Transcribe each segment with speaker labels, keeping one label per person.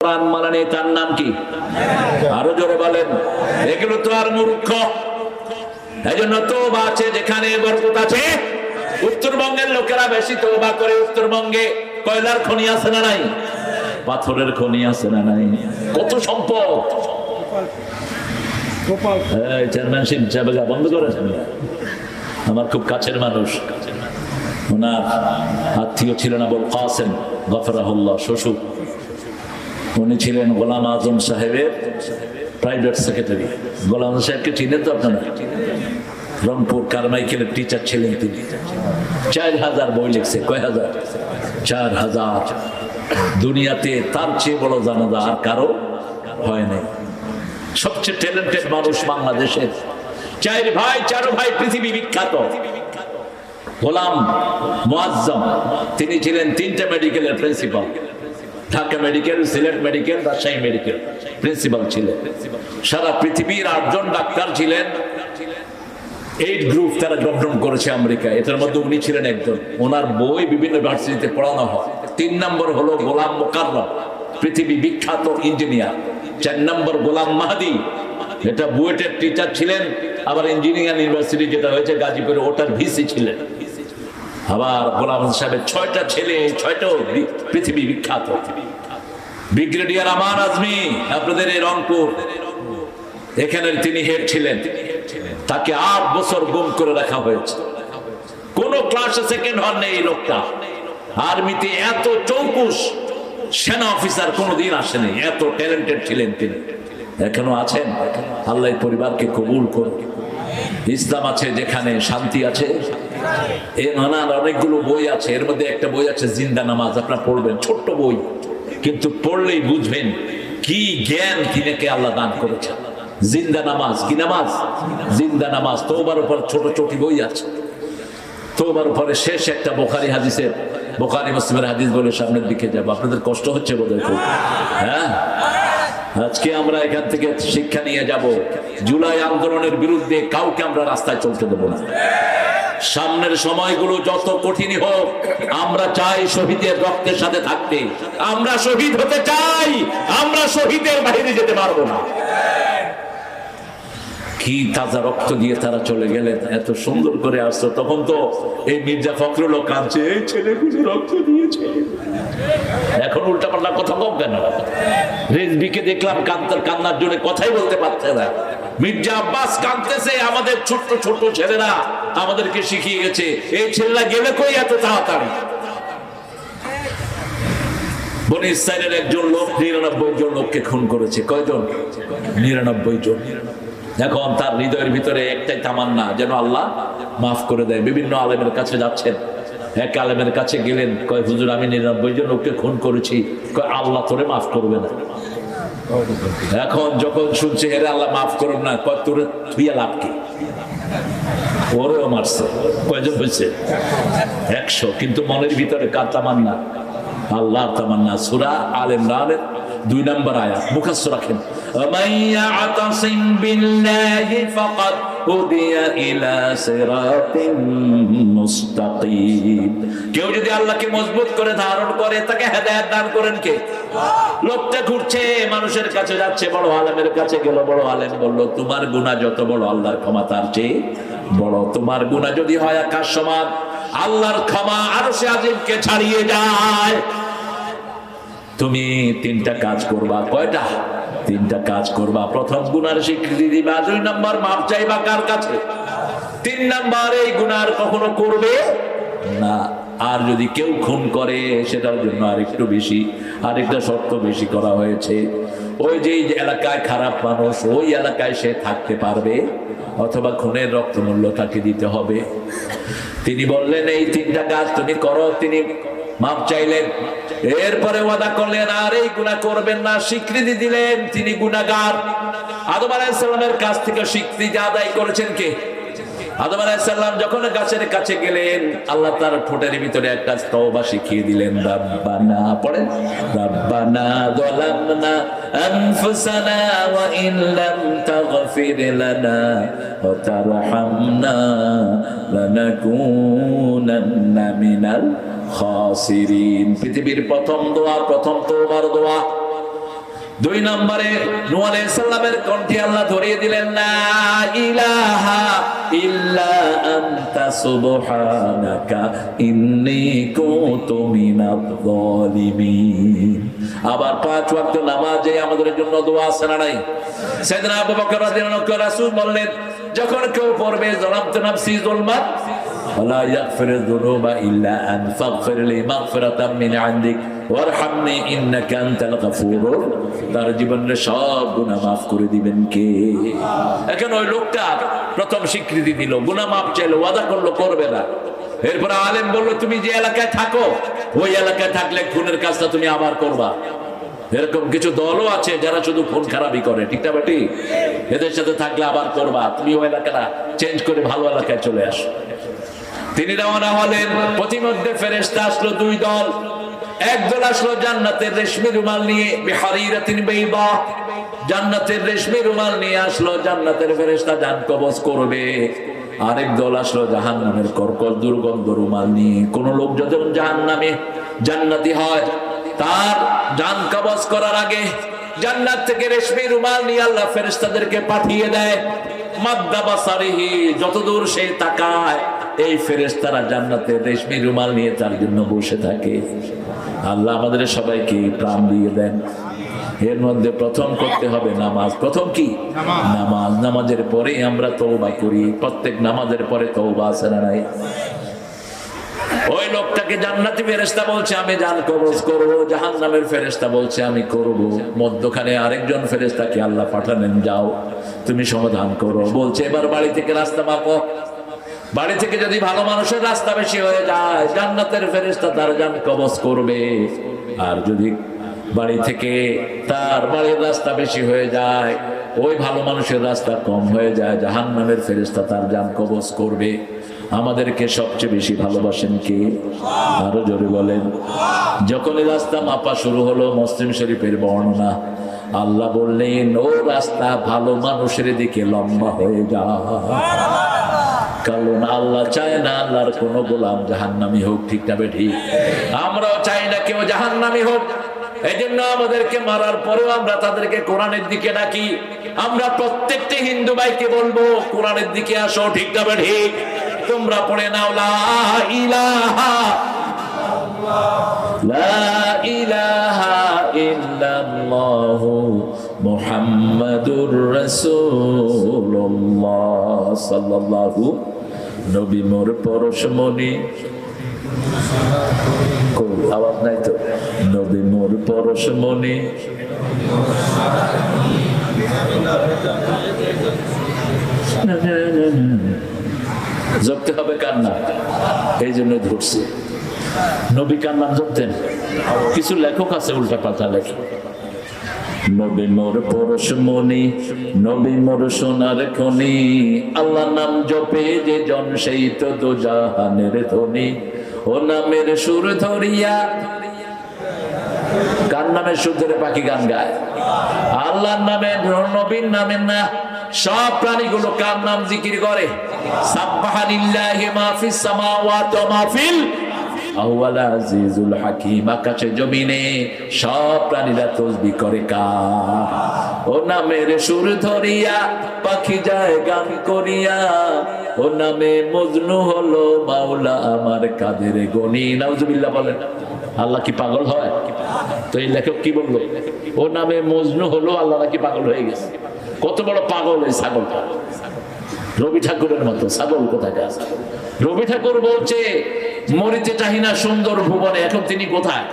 Speaker 1: কোরআন মানে নেই, তার নাম কি? আরো জোরে বলেন। এগুলো তো আর মূর্খ। এই জন্য তওবা আছে যেখানে বরকত আছে। উত্তরবঙ্গের লোকেরা বেশি তওবা করে। উত্তরবঙ্গে কয়লার খনি আছে না নাই? পাথরের খনি আছে না নাই? কত সম্পদ। চেয়ারম্যানশিপ জায়গা বন্ধ করেছেন। আমার খুব কাছের মানুষ, ওনার আত্মীয় ছিলেন আবুল কাসেম গফরাহুল্লাহ, শ্বশুর। উনি ছিলেন গোলাম আজম সাহেবের প্রাইভেট সেক্রেটারি। গোলাম আজম সাহেবকে চিনেন তো আপনারা? রংপুর কারমাইকেলের টিচার ছিলেন তিনি। 4000 বই লিখছে। কয় হাজার? 4000। দুনিয়াতে তার চেয়ে বড় জানাজা আর কারো হয় নাই। সবচেয়ে ট্যালেন্টেড মানুষ বাংলাদেশের। 4 ভাই, 4 ভাই পৃথিবী বিখ্যাত। গোলাম মুআজ্জম, তিনি ছিলেন 3টে মেডিকেলের principal. Dhaka medical, Sylhet medical, Rajshahi medical principal ছিলেন। সারা পৃথিবীর 8 জন ডাক্তার ছিলেন। 8 গ্রুপ তারা গঠন করেছে আমেরিকায়। এটার মধ্যে উনি ছিলেন একজন। ওনার বই বিভিন্ন ইউনিভার্সিটিতে পড়ানো হয়। 3 নম্বর হলো গোলাম মোকাররম, পৃথিবী বিখ্যাত ইঞ্জিনিয়ার। 4 নম্বর গোলাম মাহদি, এটা বুয়েটের টিচার ছিলেন, আবার ইঞ্জিনিয়ারিং ইউনিভার্সিটি যেটা হয়েছে গাজীপুরে, ওটার ভিসি ছিলেন। আবার গোলাম সাহেবের 6টা ছেলে, 6টাও পৃথিবী বিখ্যাত। ব্রিগেডিয়ার আমান আজমি, আপনাদের এই রংপুর, এখানে তিনি হেড ছিলেন। তাকে 8 বছর গুম করে রাখা হয়েছে। কোন ক্লাসে সেকেন্ড হন নেই এই লোকটা। আর্মিতে এত চৌকুশ সেনা অফিসার কোনদিন আসেনি। এত ট্যালেন্টেড ছিলেন তিনি। এখনো আছেন। আল্লাহ পরিবারকে কবুল করুন। ইসলাম আছে যেখানে শান্তি আছে। এই নানান অনেকগুলো বই আছে। এর মধ্যে একটা বই আছে জিন্দা নামাজ, আপনারা পড়বেন। ছোট্ট বই, কিন্তু পড়লেই বুঝবেন কি জ্ঞান তিনাকে আল্লাহ দান করেছে। জিন্দা নামাজ। কি নামাজ? জিন্দা নামাজ। তওবার উপর ছোট ছোট বই আছে। তওবার উপরে শেষ একটা বুখারী হাদিসের, বুখারী মুসলিমের হাদিস বলে সামনের দিকে যাব। আপনাদের কষ্ট হচ্ছে বোধহয় খুব, হ্যাঁ? আজকে আমরা এখান থেকে শিক্ষা নিয়ে যাব। জুলাই আন্দোলনের বিরুদ্ধে কাউকে আমরা রাস্তায় চলতে দেব না। সামনের সময়গুলো যত কঠিনই হোক, আমরা চাই শহীদের রক্তের সাথে থাকতে। আমরা শহীদ হতে চাই, আমরা শহীদের বাইরে যেতে পারবো না। কি তাজা রক্ত দিয়ে তারা চলে গেলেন, এত সুন্দর করে আসতো। তখন তো এই মির্জা ফখরুল কাঁদছে, এই ছেলেগুলো রক্ত দিয়েছে। এখন উল্টাপাল্টা কথা কম কেন? রেজবিকে দেখলাম কান্নার জন্য কথাই বলতে পারছে না। মির্জা আব্বাস কাঁদতেছে। আমাদের ছোট্ট ছোট্ট ছেলেরা আমাদেরকে শিখিয়ে গেছে, এই ছেলেরা গেলে কই এত তাড়াতাড়ি। বনি ইসরাইলের একজন লোক 99 জন লোককে খুন করেছে। কয়জন? 99 জন। এখন তার হৃদয়ের ভিতরে একটাই তামান্না, যেন আল্লাহ মাফ করে দেয়। বিভিন্ন আলেমের কাছে যাচ্ছেন। এক আলেমের কাছে গেলেন, কয় হুজুর আমি 99 জন লোককে খুন করেছি। কয় আল্লাহ তোরে মাফ করবে না। এখন যখন শুনছে হেরে আল্লাহ মাফ করবে না, কয় তোরে থুইয়া লাভ কি? ওরেও মারছে। কয়জন হয়েছে? 100। কিন্তু মনের ভিতরে কার তামান্না? আল্লাহ তামান্না। সূরা আল ইমরানের 2 নম্বর আয়াত মুখস্থ রাখেন। وَمَن يَعْتَصِمْ بِاللَّهِ فَقَدْ هُدِيَ إِلَى صِرَاطٍ مُسْتَقِيمٍ। কেউ যদি আল্লাহকে মজবুত করে ধারণ করে, তাকে হেদায়েত দান করেন কে? লোকটা ঘুরছে, মানুষের কাছে যাচ্ছে, বড় আলেমের কাছে গেল। বড় আলেম বলল, তোমার গুনাহ যত বড়, আল্লাহর ক্ষমা তার চেয়ে বড়। তোমার গুনাহ যদি হয় আকাশ সমান, আল্লাহর ক্ষমা আরশে আজিমকে ছাড়িয়ে যায়। তুমি 3টা কাজ করবা। কয়টা? 3টা কাজ করবা। প্রথম, গুনার স্বীকৃতি দিবা। 2 নম্বর, মাপ চাইবা কার কাছে? 3 নম্বর, এই গুনার কখনো করবে না। আর যদি কেউ খুন করে, সেটার জন্য আরেকটু বেশি, আরেকটা শর্ত বেশি করা হয়েছে। ওই যে এলাকায় খারাপ মানুষ, ওই এলাকায় সে থাকতে পারবে, অথবা খুনের রক্তমূল্য তাকে দিতে হবে। তিনি বললেন, এই 3টা কাজ তুমি করো। তিনি মাপ চাইলেন। এরপরে ওয়াদা করলেন আর এই গুনাহ করবেন না। স্বীকৃতি দিলেন তিনি গুনাহগার। আদম আলাইহিস সালামের কাছ থেকে স্বীকৃতি আদায় করেছেন কে? আদম আলাইহিস সালাম যখন গাছের কাছে গেলেন, আল্লাহ তার ঠোঁটের ভিতরে একটা তওবা শিখিয়ে দিলেন। রাব্বানা, পড়েন, রাব্বানা যালামনা আনফুসানা ওয়া ইন লাম তাগফির লানা ওয়া তারহামনা লানাকুনান্না মিনাল খাসিরিন। পৃথিবীর প্রথম দোয়া, প্রথম তওবার দোয়া। দুই নম্বরে নূহ আলাইহিস সালামের কণ্ঠে আল্লাহ ধরিয়ে দিলেন, লা ইলাহা ইল্লা আনতা সুবহানাকা ইন্নী কুনতু মিনাজ জালিমিন। আবার 5 ওয়াক্ত নামাজে আমাদের জন্য দোয়া আছে না নাই? সাইয়েদনা আবু বকর রাদিয়াল্লাহু আনহু রাসূল বললেন, যখন কেউ পড়বে যালামতু নাফসি যুলমান ওয়ালা ইয়াগফিরুয যুনুবা ইল্লা আন ফাগফির লি মাগফিরাতাম মিন ইনদিক ওয়ারহামনি ইন্নাকা আনতাল গফুরুর, তার জীবনের সব গুনাহ মাফ করে দিবেন কে? এখন ওই লোকটা প্রথম স্বীকৃতি দিল, গুনাহ মাফ চাইলো, ওয়াদা করলো করবে না। এরপর আলেম বললো, তুমি যে এলাকায় থাকো ওই এলাকায় থাকলে খুনের কাজটা তুমি আবার করবা। এরকম কিছু দলও আছে যারা শুধু খুন খারাপই করে, ঠিক না বেটি? এদের সাথে থাকলে আবার করবা, তুমি ওই এলাকাটা চেঞ্জ করে ভালো এলাকায় চলে আসো। তিনি রওনা হলেন। প্রতিমধ্যে ফেরেশতা আসলো 2 দল। একদল আসলো জান্নাতের রেশমি রুমাল নিয়ে, বিহারিরাতিন বাইদা, জান্নাতের রেশমি রুমাল নিয়ে আসলো, জান্নাতের ফেরেশতা জান কবজ করবে। আরেক দল আসলো জাহান্নামের কর্কশ দুর্গন্ধ রুমাল নিয়ে। কোন লোক যখন জাহান্নামে জান্নাতি হয়, তার জান কবজ করার আগে জান্নাত থেকে রেশমি রুমাল নিয়ে আল্লাহ ফেরেশতাদেরকে পাঠিয়ে দেয়। মাদ্দা বাসারিহি, যতদূর সে তাকায় এই ফেরেশতারা জান্নাতের রেশমি রুমাল নিয়ে তার জন্য বসে থাকে। আল্লাহ আমাদের সবাইকে প্রাণ দিয়ে দেন। এর মধ্যে প্রথম করতে হবে নামাজ। প্রথম কি? নামাজ। নামাজের পরে আমরা তওবা করি। প্রত্যেক নামাজের পরে তওবা আছে না নাই? ওই লোকটাকে জান্নাতি ফেরেশতা বলছে আমি জান কবজ করব, জাহান্নামের ফেরেশতা বলছে আমি করব। মধ্যখানে আরেকজন ফেরেশতাকে আল্লাহ পাঠালেন, যাও তুমি সমাধান করো। বলছে এবার বাড়ি থেকে রাস্তা মাপো। বাড়ি থেকে যদি ভালো মানুষের রাস্তা বেশি হয়ে যায়, জান্নাতের ফেরেশতা তার জান কবজ করবে। আর যদি বাড়ি থেকে তার বাড়ির রাস্তা বেশি হয়ে যায়, ওই ভালো মানুষের রাস্তা কম হয়ে যায়, জাহান্নামের ফেরেশতা তার জান কবজ করবে। আমাদেরকে সবচেয়ে বেশি ভালোবাসেন কে? আরো জোরে বলেন। যখন রাস্তা মাপা শুরু হলো, মুসলিম শরীফের বর্ণনা, আল্লাহ বললেন ও রাস্তা ভালো মানুষের দিকে লম্বা হয়ে যায়। কারণ আল্লাহ চায় না আল্লাহর কোন গোলাম জাহান্নামী হোক, ঠিক না বেঠি? আমরাও চাই না কেউ জাহান্নামী হোক। এই জন্য আমাদেরকে মারার পরেও আমরা তাদেরকে কোরআনের দিকে ডাকি। আমরা প্রত্যেকটি হিন্দু ভাইকে বলবো কোরআনের দিকে আসো, ঠিক না বেঠি? তোমরা পড়ে নাও লা ইলাহা লা ইলাহা ইল্লাল্লাহু মুহাম্মাদুর রাসূলুল্লাহ সাল্লাল্লাহু। নবী মোর পরশমণি, আওয়াজ নাই তো? নবী মোর পরশমণি, জপতে হবে কার নাম? এই জন্য ধরছে। নবী কার নাম জপতেন? কিছু লেখক আছে উল্টা পাল্টা লেখে। নবী মোর পরশমণি, নবী মোর সোনার খনি, আল্লাহর নাম জপে যে জন সেই তো দোজাহানের ধনী। ও নামের সুর ধরিয়া, কার নামের সুর ধরে পাখি গান গায়? আল্লাহর নামে, নবীর নামের না। সব প্রাণীগুলো কার নাম জিকির করে? সাব্বাহা লিল্লাহি মা ফিস সামাওয়াতি ওয়া মা ফিল আহুয়াল আজিজুল হাকিম। আকাশে জমিনে সব প্রাণীরা তাসবিহ করে কার? ও নামের সুর ধরিয়া পাখি যায় গান করিয়া, ও নামে মজনু হলো মাওলা আমার কাদের গনি। নাউজুবিল্লাহ বলেন। আল্লাহ কি পাগল হয়? তো এই লেখক কি বললো? ও নামে মজনু হলো, আল্লাহ নাকি পাগল হয়ে গেছে। কত বড় পাগল এই ছাগলটা! রবি ঠাকুরের মতো ছাগল কোথায় আছে? রবি ঠাকুর বলছে মরিতে চাহি না সুন্দর ভুবনে, এখন তিনি কোথায়?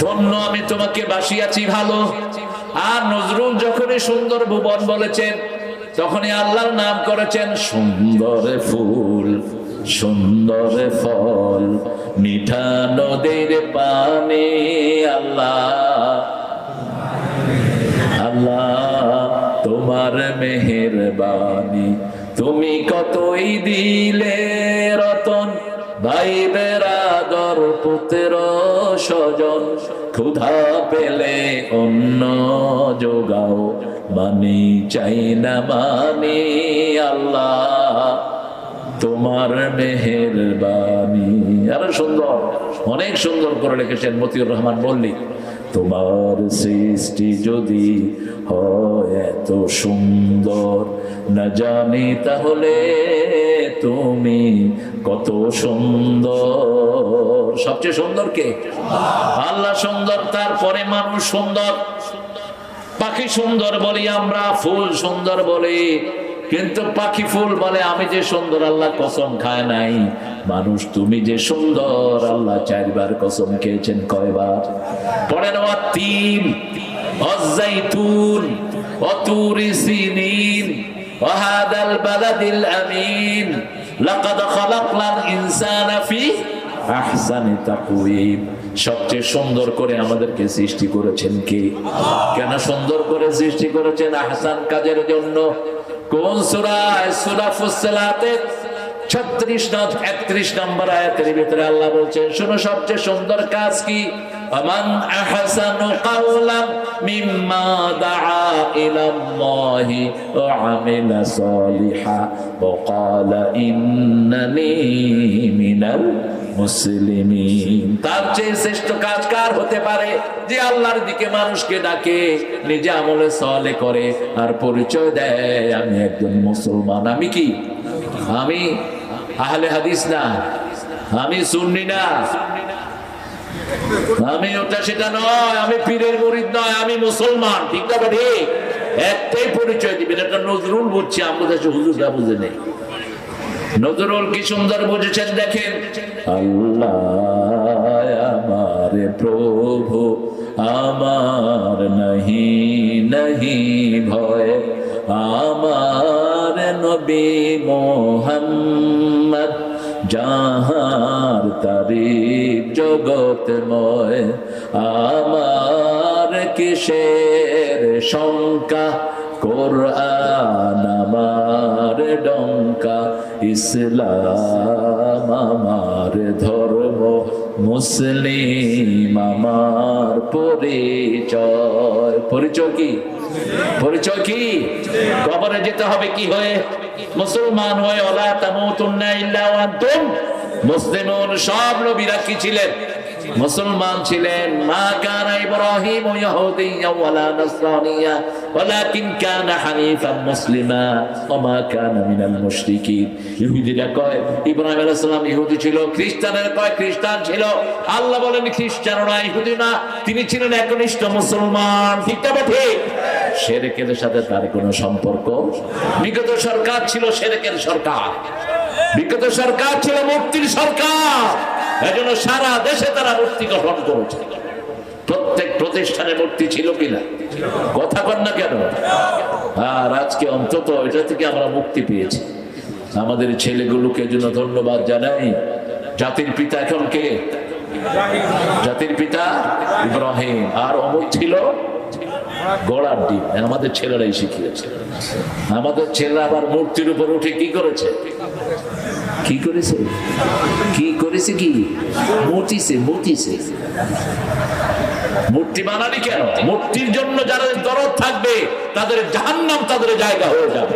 Speaker 1: ধন্য আমি তোমাকে বাসিয়াছি ভালো। আর নজরুল যখনই সুন্দর ভুবন বলেছেন, তখনই আল্লাহর নাম করেছেন সুন্দর ফুল, সুন্দর ফল, মিঠা নদীর পানি। আল্লাহ আল্লাহ তোমার মেহেরবানি, তুমি কতই দিলে রতন, ভাই বেরাদর পুত্র স্বজন, ক্ষুধা পেলে অন্ন যোগাও, মানি চাই না মানি। আল্লাহ তোমার মেহেরবানি। আরো সুন্দর, অনেক সুন্দর করে লিখেছেন মতিউর রহমান মল্লিক। তোমার সৃষ্টি যদি হয় এত সুন্দর, না জানি তাহলে তুমি কত সুন্দর। সবচেয়ে সুন্দর কে? আল্লাহ সুন্দর, তারপরে মানুষ সুন্দর। পাখি সুন্দর বলি আমরা, ফুল সুন্দর বলি, কিন্তু পাখি ফুল বলে আমি যে সুন্দর, আল্লাহ কসম খায় নাই। মানুষ তুমি যে সুন্দর, আল্লাহ 4 বার কসম খেয়েছেন। কয়বার? পড়েন ওয়াতিন ওয়াজ্জাইতুন ওয়াতুরি সিনিন ওয়াহাদাল বালাদিল আমিন লাকাদ খালাকনাল ইনসানা ফি আহসানি তাকওয়িম। সবচেয়ে সুন্দর করে আমাদেরকে সৃষ্টি করেছেন কে? কেন সুন্দর করে সৃষ্টি করেছেন? আহসান কাজের জন্য। কোন সূরা? সূরা ফুসসিলাতের 36-31 নম্বর আয়াতের ভিতরে আল্লাহ বলছেন, শোনো সবচেয়ে সুন্দর কাজ কি? আমান আহসানু কাওলাম মিম্মা দাআ ইলাল্লাহি ওয়া আমিলা সালিহা ওয়া ক্বালা ইন্নানি মিনাল মুসলিমিন। তার চেয়ে শ্রেষ্ঠ কাজ কার হতে পারে? যে আল্লাহর দিকে মানুষকে ডাকে, নিজে আমলে সালেহ করে, আর পরিচয় দেয় আমি একজন মুসলমান। আমি কি? আমি আহলে হাদিস না, আমি সুন্নি না, আমি ওটা সেটা নয়, আমি পীরের মুরিদ নয়, আমি মুসলমান। ঠিক না? ঠিক একটাই পরিচয় দিবেন। এটা নজরুল বুঝছি, আমরা কাছে হুজুররা বুঝে নেই। নজরুল কি সুন্দর বুঝেছেন দেখেন। আল্লাহ আমার প্রভু, আমার নাহি নাহি ভয়, আমার নবী মোহাম্মদ যাহার তারিফ জগতময়, আমার কিসের শঙ্কা, কোরআন আমার ডঙ্কা, ইসলাম আমার ধর্ম, মুসলিম আমার পরিচয়। পরিচয় কি? পরিচয় কি? কবরে যেতে হবে কি হয়ে? মুসলমান হয়ে। ওয়ালা তামুতুন্না ইল্লা ওয়া আনতুম মুসলিমুন। সব নবীরা কি ছিলেন? মুসলমান ছিলেন। মা কানা ইব্রাহিম ইয়াহুদিয়্যা ওয়ালা নাসরানিয়্যা ওয়ালাকিন কানা হানিফান মুসলিমা ওয়া মা কানা মিনাল মুশরিকিন। ইহুদিরা কয় ইব্রাহিম আলাইহিস সালাম ইহুদি ছিল, খ্রিস্টানেরা কয় খ্রিস্টান ছিল। আল্লাহ বলেন খ্রিস্টান না, ইহুদি না, তিনি ছিলেন একনিষ্ঠ মুসলমান। ঠিক না? ঠিক। শিরকের সাথে তার কোনো সম্পর্ক। বিগত সরকার ছিল শিরকের সরকার, বিগত সরকার ছিল মূর্তির সরকার। এজন্য সারা দেশে তারা মূর্তি গঠন করেছে। প্রত্যেক প্রতিষ্ঠানে মূর্তি ছিল কিনা? কথা কন না কেন? আর আজকে অন্তত এটা থেকে আমরা মুক্তি পেয়েছি। আমাদের ছেলেগুলোকে জন্য ধন্যবাদ জানাই। জাতির পিতা এখন কে? জাতির পিতা ইব্রাহিম। আর অমুক ছিল গোড়ার ডিম। আমাদের ছেলেরাই শিখিয়েছে। আমাদের ছেলেরা আবার মূর্তির উপর উঠে কি করেছে? কি করেছে? কি করেছে? কি মূর্তিছে? মূর্তিছে। মূর্তি বানালি কেন? মূর্তির জন্য যারা দরদ থাকবে তাদের জাহান্নাম তাদের জায়গা হয়ে যাবে।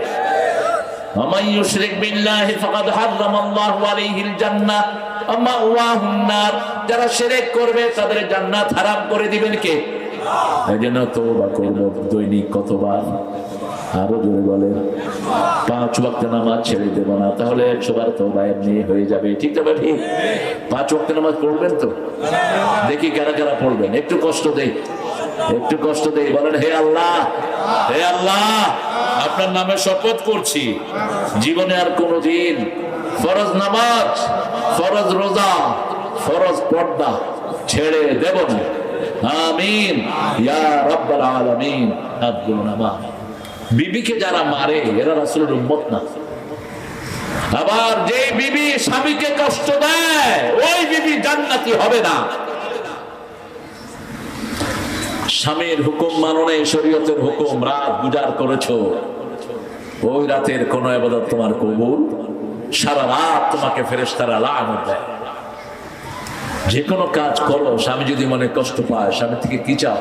Speaker 1: ওয়া ইউশরিক বিল্লাহি ফাকাদ হারামাল্লাহু আলাইহিল জান্নাহ ওয়া মাওয়াহুন নার। যারা শিরক করবে তাদের জান্নাত হারাম করে দিবেন কে? এজন্য তওবা করব দৈনিক কতবার? আরো জোরে বলেন। 5 ওয়াক্ত নামাজ ছেড়ে দেব না, তাহলে 100 বার তওবা এমনি হয়ে যাবে। ঠিক না? ঠিক। 5 ওয়াক্ত নামাজ পড়বেন তো? দেখি কারা কারা পড়বেন। একটু কষ্ট দেই, একটু কষ্ট দেই। বলেন হে আল্লাহ, হে আল্লাহ, আপনার নামে শপথ করছি জীবনে আর কোনোদিন ফরজ নামাজ, ফরজ রোজা, ফরজ পর্দা ছেড়ে দেব না। আমিন ইয়া রাব্বাল আলামিন। আব্দুল নামাজ। বিবিকে যারা মারে এরা রাসূলের উম্মত না। আবার যে বিবি স্বামীকে কষ্ট দেয় ওই বিবি জান্নাতি হবে না। স্বামীর হুকুম মানো না, শরীয়তের হুকুম, রাত গুজার করেছো, ওই রাতের কোন ইবাদত তোমার কবুল। সারা রাত তোমাকে ফেরেশতারা লানত দেয়। যে কোনো কাজ করো, স্বামী যদি মনে কষ্ট পায়, স্বামী থেকে কি চাও?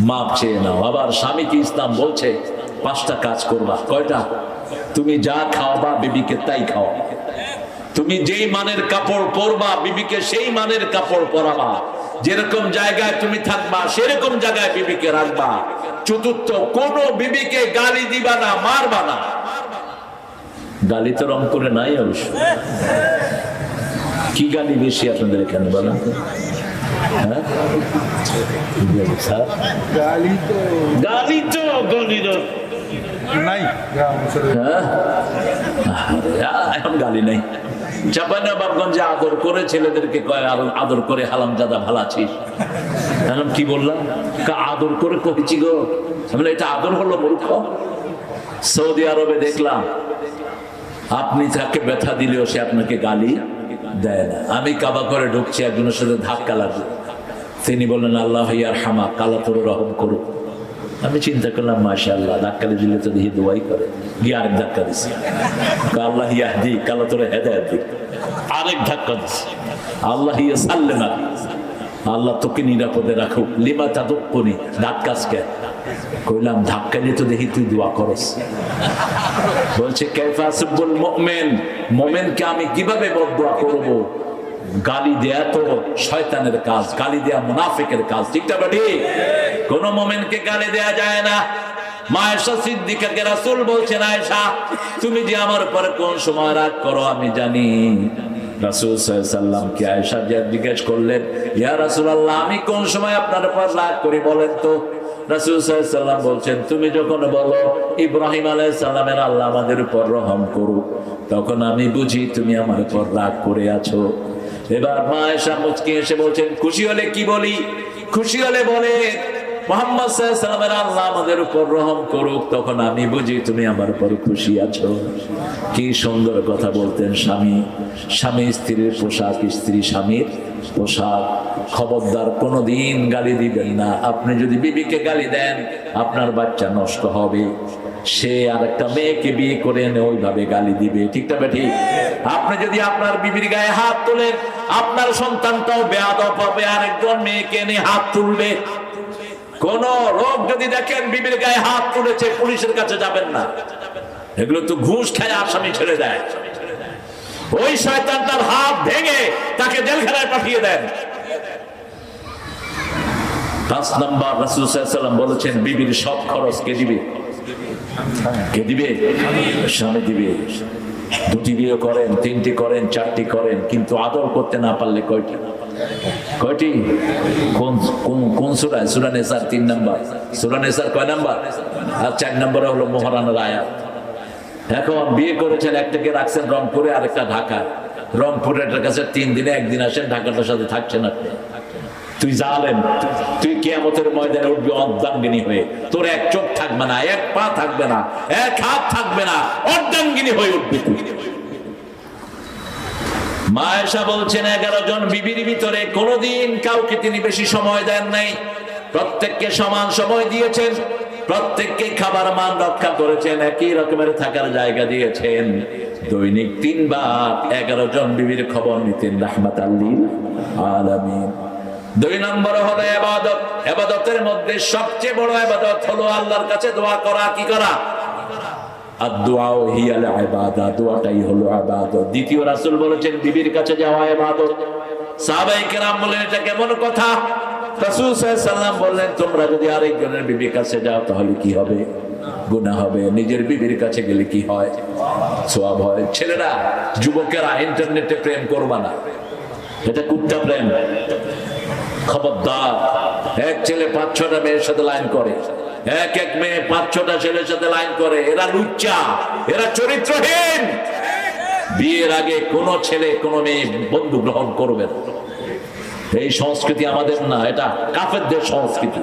Speaker 1: মাপ চেয়ে নাও। আবার স্বামীকে ইসলাম বলছে 5টা কাজ করবা। কয়টা? তুমি যা খাওয়াবা বিবিকে তাই খাও। তুমি যেই মানের কাপড় পরবা বিবিকে সেই মানের কাপড় পরাবা। যেরকম জায়গায় তুমি থাকবা সেরকম জায়গায় বিবিকে রাখবা। চতুর্থ, কোন বিবিকে গালি দিবা না, মারবা না। গালি তো রংপুরে নাই অবশ্য। কি গালি বেশি আপনাদের এখানে বলেন? গালি তো নাই, এখন গালি নাই। চাঁপাইনবাবগঞ্জে আদর করে ছেলেদেরকে কয়, আদর করে হালামজাদা ভালো আছিস। এখন কি বললাম? আদর করে কইছি গো। এটা আদর হলো মূর্খ? সৌদি আরবে দেখলাম আপনি তাকে ব্যথা দিলেও সে আপনাকে গালি দেয় না। আমি কাবা করে ঢুকছি, একজনের সাথে ধাক্কা লাগলো। তিনি বললেন, আল্লাহ ইয়ারহামা, আল্লাহ তোর রহম করুক। আমি চিন্তা করলাম, মাশাআল্লাহ, ধাক্কা দিলে তো দেখি দোয়াই করে। গিয়ে আরেক ধাক্কা দিছি, আল্লাহ ইয়াহদি, আল্লাহ তোর হেদায়েত দিক। আরেক ধাক্কা দিছি, আল্লাহ ইয়াসাল্লিমা, আল্লাহ তোকে নিরাপদে রাখুক। লিমা তাদুক্কুনি, ধাক্কাসকে কইলাম, ধাক্কা দিয়ে তো দেখি তুই দোয়া করস। বলছে, কাইফা আসবুল মুমিন, মুমিনকে আমি কিভাবে বদদোয়া করব? গালি দেয়া তো শয়তানের কাজ, গালি দেয়া মুনাফিকের কাজ। ঠিক না ঠিক? কোন মুমিনকে গালি দেয়া যায় না। মা আয়েশা সিদ্দিকাকে রাসূল বলছেন, আয়েশা তুমি যে আমার উপর কোন সময় রাগ করো আমি জানি। রাসূল সাল্লাল্লাহু আলাইহি ওয়াসাল্লাম কে আয়েশা জিজ্ঞেস করলেন, ইয়া রাসূলুল্লাহ, আমি কোন সময় আপনার উপর রাগ করি বলেন তো? রাসূল সাল্লাল্লাহু আলাইহি ওয়াসাল্লাম বলছেন, তুমি যখন বলো ইব্রাহিম আলাইহিস সালামের আল্লাহ আমাদের উপর রহম করুক, তখন আমি বুঝি তুমি আমার উপর রাগ করে আছো। এবার মা আয়েশা মুচকি এসে বলছেন, খুশি হলে কি বলি? খুশি হলে বলে মুহাম্মদ সাল্লাল্লাহু আলাইহি ওয়াসাল্লামের আল্লাহ আমাদের উপর রহম করুক, তখন আমি বুঝি তুমি আমার উপর খুশি আছো। কি সুন্দর কথা বলতেন স্বামী। স্বামী স্ত্রীর পোশাক, স্ত্রী স্বামীর পোশাক। খবরদার কোনোদিন গালি দিবেন না। আপনি যদি বিবিকে গালি দেন, আপনার বাচ্চা নষ্ট হবে। সে আর একটা মেয়েকে বিয়ে করে এনে ওইভাবে গালি দিবে। ঠিক না ঠিক? আপনি যদি আপনার বিবির গায়ে হাত তোলেন, আপনার সন্তানটাও বেয়াদব হবে, আরেকজন মেয়েকে এনে হাত তুলবে। কোন লোক যদি দেখেন বিবির গায়ে হাত তুলেছে, পুলিশের কাছে যাবেন না। এগুলো তো ঘুষ খায় আসামি ছেড়ে দেয়। ওই শয়তানটার হাত ভেঙে তাকে জেলখানায় পাঠিয়ে দেন। 5 নাম্বার, রাসূল সাল্লাল্লাহু আলাইহি ওয়াসাল্লাম বলেছেন, বিবির সব খরচ কে দিবে? কে দিবে? স্বামী দিবে। 2টি বিয়ে করেন, 3টি করেন, 4টি করেন, কিন্তু আদর করতে না পারলে কয়টি? কয়টি? কোন সূরা? সূরা নিসার 3 নাম্বার। সূরা নিসার কয় নাম্বার? আর 4 নম্বরে হলো মুহরানার আয়াত। এখন বিয়ে করেছেন, একটাকে রাখছেন রংপুরে, আরেকটা ঢাকায়। রংপুরের কাছে 3 দিনে একদিন আসেন, ঢাকাটার সাথে থাকছেন আপনি। তুই জালেম, তুই কিয়ামতের ময়দানে উঠবি অর্ধাঙ্গিনী হয়ে। তোর এক চোখ থাকবে না, এক পা থাকবে না, এক হাত থাকবে না, অর্ধাঙ্গিনী হয়ে উঠবি তুই। মা আয়েশা বলছেন, 11 জন বিবির ভিতরে কোনদিন কাউকে তিনি বেশি সময় দেন নাই। প্রত্যেককে সমান সময় দিয়েছেন, প্রত্যেককে খাবার মান রক্ষা করেছেন, একই রকমের থাকার জায়গা দিয়েছেন। দৈনিক 3 বার 11 জন বিবির খবর নিতেন, রাহমাতাল লিল আলামিন। 2 নম্বর হলো ইবাদত। ইবাদতের মধ্যে সবচেয়ে বড় ইবাদত হলো আল্লাহর কাছে দোয়া করা। কি করা? আদ-দুআউ হিয়াল ইবাদা, দোয়াটাই হলো ইবাদত। দ্বিতীয় রাসূল বলেছেন, বিবির কাছে যাওয়া ইবাদত। সাহাবায়ে কেরাম বললেন, এটা কেমন কথা? রাসূল সাল্লাল্লাহু আলাইহি ওয়াসাল্লাম বললেন, তোমরা যদি আরেকজনের বিবির কাছে যাও তাহলে কি হবে? গুনাহ হবে। নিজের বিবির কাছে গেলে কি হয়? সওয়াব হয়। ছেলেরা, যুবকেরা, ইন্টারনেটে প্রেম করবা না, এটা কুত্তা প্রেম। খবরদার। এক ছেলে 5-6টা মেয়ের সাথে লাইন করে, এক মেয়ে 5-6টা ছেলের সাথে লাইন করে। এরা লুচ্চা, এরা চরিত্রহীন। বিয়ের আগে কোন ছেলে কোন মেয়ে বন্ধু গ্রহণ করবে না। এই সংস্কৃতি আমাদের না, এটা কাফেরদের সংস্কৃতি।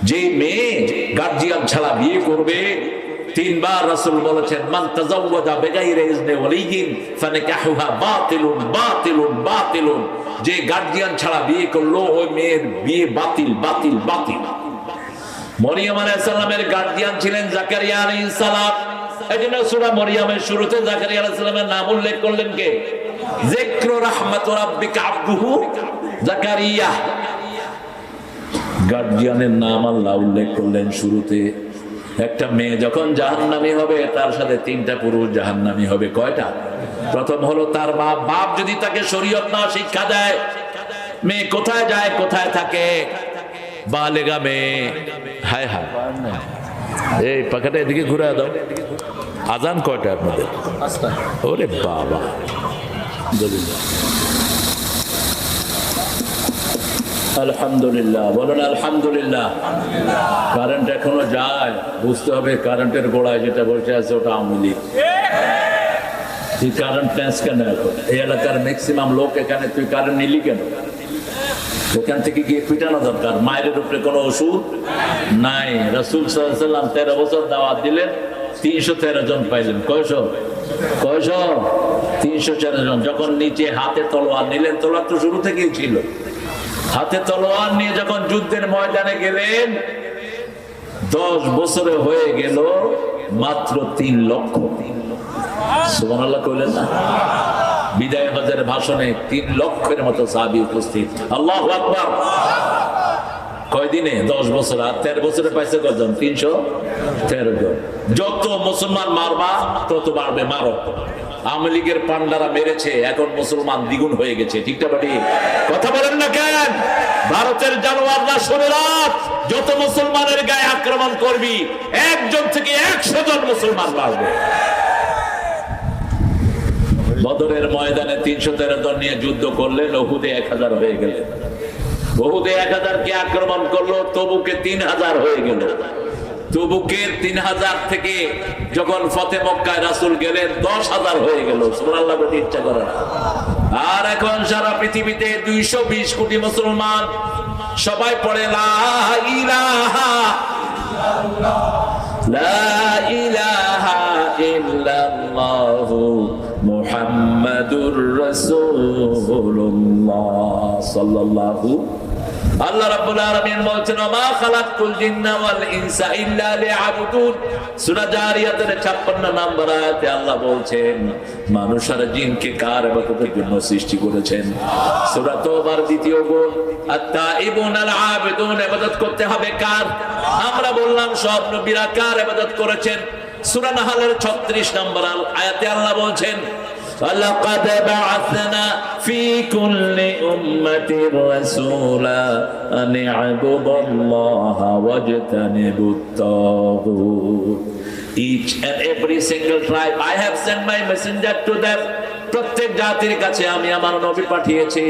Speaker 1: যে মেয়ে গার্জিয়ান ছাড়া বিয়ে করবে, 3 বার রাসূল বলেছেন, মান তাযাওয়াজা বিগাইরি ইজনি ওয়ালিয়িন ফানিকাহুহা বাতিলুন বাতিলুন বাতিলুন। যে গার্জিয়ান ছাড়া বিয়ে করলো, ওই মেয়ের বিয়ে বাতিল বাতিল বাতিল। মরিয়ম আলাইহিস সালামের গার্জিয়ান ছিলেন জাকারিয়া আলাইহিস সালাম। এজন্য সূরা মরিয়মের শুরুতে জাকারিয়া আলাইহিস সালামের নাম উল্লেখ করলেন কে? যিকরু রাহমাতু রাব্বিকা আবদুহু জাকারিয়া। গার্জিয়ানের নাম আল্লাহ উল্লেখ করলেন শুরুতে। একটা মেয়ে যখন জাহান্নামী হবে, তার সাথে 3টা পুরুষ জাহান্নামী হবে। কয়টা? প্রথম হলো তার বাপ। বাপ যদি তাকে শরীয়ত না শিক্ষা দেয়, মেয়ে কোথায় যায় কোথায় থাকে, বালেগা মেয়ে। হায় হায়, এই পাখাটা এদিকে ঘুরে দাও। আজান কয়টা আপনাদের? ওরে বাবা, আলহামদুলিল্লাহ বলেন আলহামদুলিল্লাহ। কারেন্ট এখনো যায়, বুঝতে হবে কারেন্টের গোড়ায় যেটা বসে আছে ওটা আওয়ামী লীগ। তুই কারেন্ট টেন্স কেন এখন? এই এলাকার ম্যাক্সিমাম লোক এখানে, তুই কারেন্ট নিলি কেন? ওখান থেকে গিয়ে পিটানো দরকার। মায়ের উপরে কোনো ওষুধ নাই। রাসূল সাল্লাল্লাহু আলাইহি ওয়াসাল্লাম 13 বছর দাওয়াত দিলেন, 313 জন পাইলেন। কয়শো? 313 জন। যখন নিচে হাতে তলোয়ার নিলেন, তলোয়ার তো শুরু থেকেই ছিল, হাতে তলোয়ার নিয়ে যখন যুদ্ধের ময়দানে গেলেন, 10 বছরে হয়ে গেল মাত্র 3 লক্ষ। সুবহানাল্লাহ কইলেন না? বিদায় হজের ভাষণে 3 লক্ষের মতো সাহাবী উপস্থিত। আল্লাহু আকবার। কয়দিনে? 10 বছর। আর 13 বছরে পাইছে কয়জন? 313 জন। যত মুসলমান মারবা তত বাড়বে, মারো। আওয়ামী লীগের পান্ডারা মেরেছে, এখন মুসলমান দ্বিগুণ হয়ে গেছে। ঠিকটা বাড়ি? কথা বলেন না কেন? ভারতের জানোয়াররা শুনে রাখ, যত মুসলমানের গায়ে আক্রমণ করবি, একজন থেকে 100 জন মুসলমান বাড়বে। বদরের ময়দানে 313 জন নিয়ে যুদ্ধ করলেন, উহুদে 1000 হয়ে গেলেন। উহুদে 1000 কে আক্রমণ করলো, তবুকে 3000 হয়ে গেল। তবুকের 3000 থেকে যখন ফতে মক্কায় রাসূল গেলেন, 10000 হয়ে গেল। সুবহানাল্লাহ বলতে ইচ্ছা করে না। আর এখন সারা পৃথিবীতে 220 কোটি মুসলমান, সবাই পড়ে লা ইলাহা ইল্লাল্লাহ, লা ইলাহা ইল্লাল্লাহু মুহাম্মাদুর রাসূলুল্লাহ সাল্লাল্লাহু। আল্লাহ রাব্বুল আলামিন বলছেন, মা খালাকতুল জিন্না ওয়াল ইনসা ইল্লা লিয়াবুদুন। সূরা জারিয়াতের 56 নম্বর আয়াতে আল্লাহ বলছেন, মানুষ আর জিনকে কার ইবাদতের জন্য সৃষ্টি করেছেন। সূরা তাওবার 2 গুণ, আত-তাইবুন আল আবিদুন, ইবাদত করতে হবে কার? আমরা বললাম সব নবীরা কার ইবাদত করেছেন। সূরা নাহলের 36 নম্বর আয়াতে আল্লাহ বলছেন, وَلَقَدْ بَعَثْنَا فِي كُلِّ أُمَّةٍ رَسُولًا أَنِ اعْبُدُوا اللَّهَ وَاجْتَنِبُوا الطَّاغُوتَ. Each and every single tribe I have sent my messenger to them. প্রত্যেক জাতির কাছে আমি আমার নবী পাঠিয়েছি।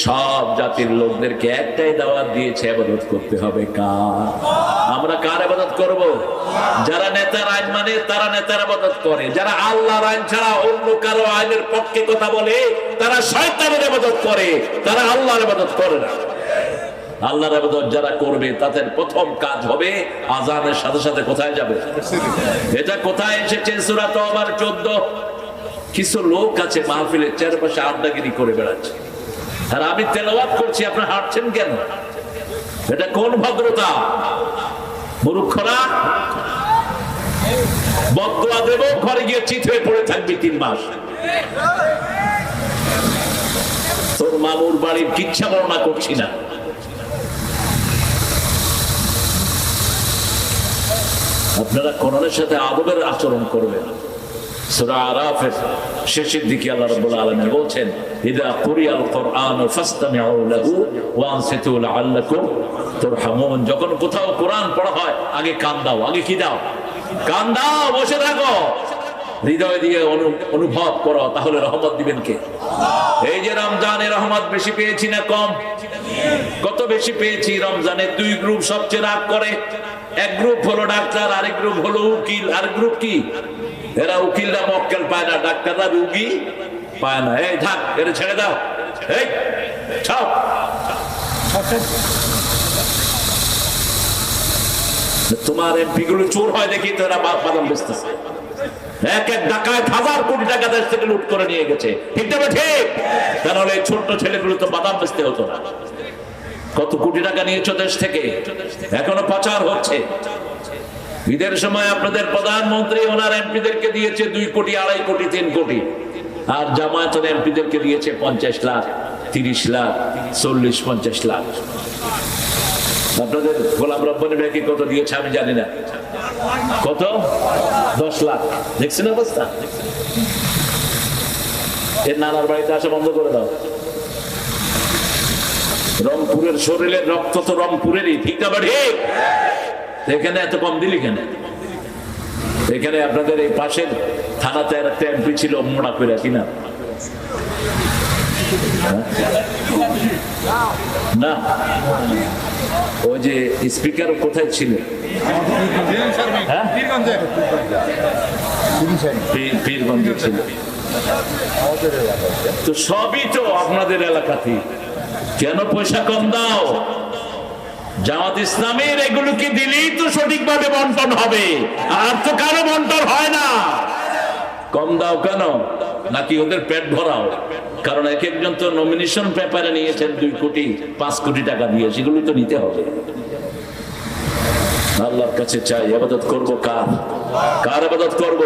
Speaker 1: সব জাতির লোকদেরকে একটাই দাওয়াত দিয়েছে, ইবাদত করতে হবে কার? আমরা কার ইবাদত করব? যারা নেতার আইন মানে তারা নেতার ইবাদত করে, যারা আল্লাহর আইন ছাড়া অন্য কারো আইনের পক্ষে কথা বলে তারা শয়তানের ইবাদত করে, তারা আল্লাহর ইবাদত করে না। আল্লাহর ইবাদত যারা করবে তাদের প্রথম কাজ হবে আযানের সাথে সাথে কোথায় যাবে? এটা কোথায় এসেছে? সূরা তাওবার 14। কিছু লোক আছে মাহফিলের চারপাশে আড্ডাগিরি করে বেড়াচ্ছে, আর আমি তেলাওয়াত করছি, আপনারা হাঁটছেন কেন? এটা কোন ভদ্রতা? মূর্খরা। বদদুয়া দেব, ঘরে গিয়ে চিত হয়ে পড়ে থাকবি 3 মাস। তোর মামুর বাড়ির কিচ্ছা বর্ণনা করছি না। আপনারা কোরআনের সাথে আদবের আচরণ করবেন। সূরা আরাফের শেষের দিকে আল্লাহ রাব্বুল আলামিন বলছেন, ইযা কুরিয়াল কুরআন ফাসতামিউ লাহু ওয়া আনসিতু লাআল্লাকুম তুরহামুন। যখন কোথাও কোরআন পড়া হয়, আগে কান দাও। আগে কি দাও? কান দাও, বসে থাকো, হৃদয় দিয়ে অনুভব করো, তাহলে রহমত দিবেন কে? এই যে রমজানে রহমত বেশি পেয়েছি না কম? কত বেশি পেয়েছি? রমজানে 2 গ্রুপ সবচেয়ে রাগ করে। এক গ্রুপ হলো ডাক্তার, আরেক গ্রুপ হলো উকিল। আর গ্রুপ কি? এরা উকিলরা মক্কেল পায় না, ডাক্তাররা রুগী পায় না। এই থাক, এর ছেড়ে দাও। এই ছাও। তোমার এমপি গুলো চোর হয় দেখি তো এরা বাদাম বেচতেছে। এক এক ডাকাত 1000 কোটি টাকা দেশ থেকে লুট করে নিয়ে গেছে। ঠিক না? ঠিক। তাহলে এই ছোট্ট ছেলেগুলো তো বাদাম বেচতে হতো না। কত কোটি টাকা নিয়েছো দেশ থেকে, এখনো পাচার হচ্ছে। ঈদের সময় আপনাদের প্রধানমন্ত্রী ওনার এমপিদেরকে দিয়েছে 2 কোটি, 2.5 কোটি, 3 কোটি। আর জামায়াতের এমপিদেরকে দিয়েছে 50 লাখ, 30 লাখ, 40-50 লাখ। আপনাদের গোলাম রব্বানী ভাইকে কত দিয়েছে আমি জানি না। কত? 10 লাখ। দেখছেন অবস্থা? এর নানার বাড়িতে আসা বন্ধ করে দাও। রংপুরের শরীরের রক্ত তো রংপুরেরই, ঠিক না বাড়ি? এখানে এত কম দিলি কেন? এখানে আপনাদের এই পাশের থানাতে একটা এমপি ছিল মোড়া করে কিনা? না, ওই যে স্পিকার কোথায় ছিল? পীরগঞ্জে ছিল। তো সবই তো আপনাদের এলাকাতেই, কেন পয়সা কম দাও? জামাত ইসলামের এগুলোকে দিলেই তো সঠিকভাবে বন্টন হবে, আর তো কারো বন্টন হয় না। কম দাও কেন? নাকি ওদের পেট ভরাও? কারণ এক একজন তো নমিনেশন পেপারে নিয়েছেন 2 কোটি 5 কোটি টাকা দিয়ে, সেগুলো তো নিতে হবে। আল্লাহর কাছে চাই, ইবাদত করব কার? কার ইবাদত করব?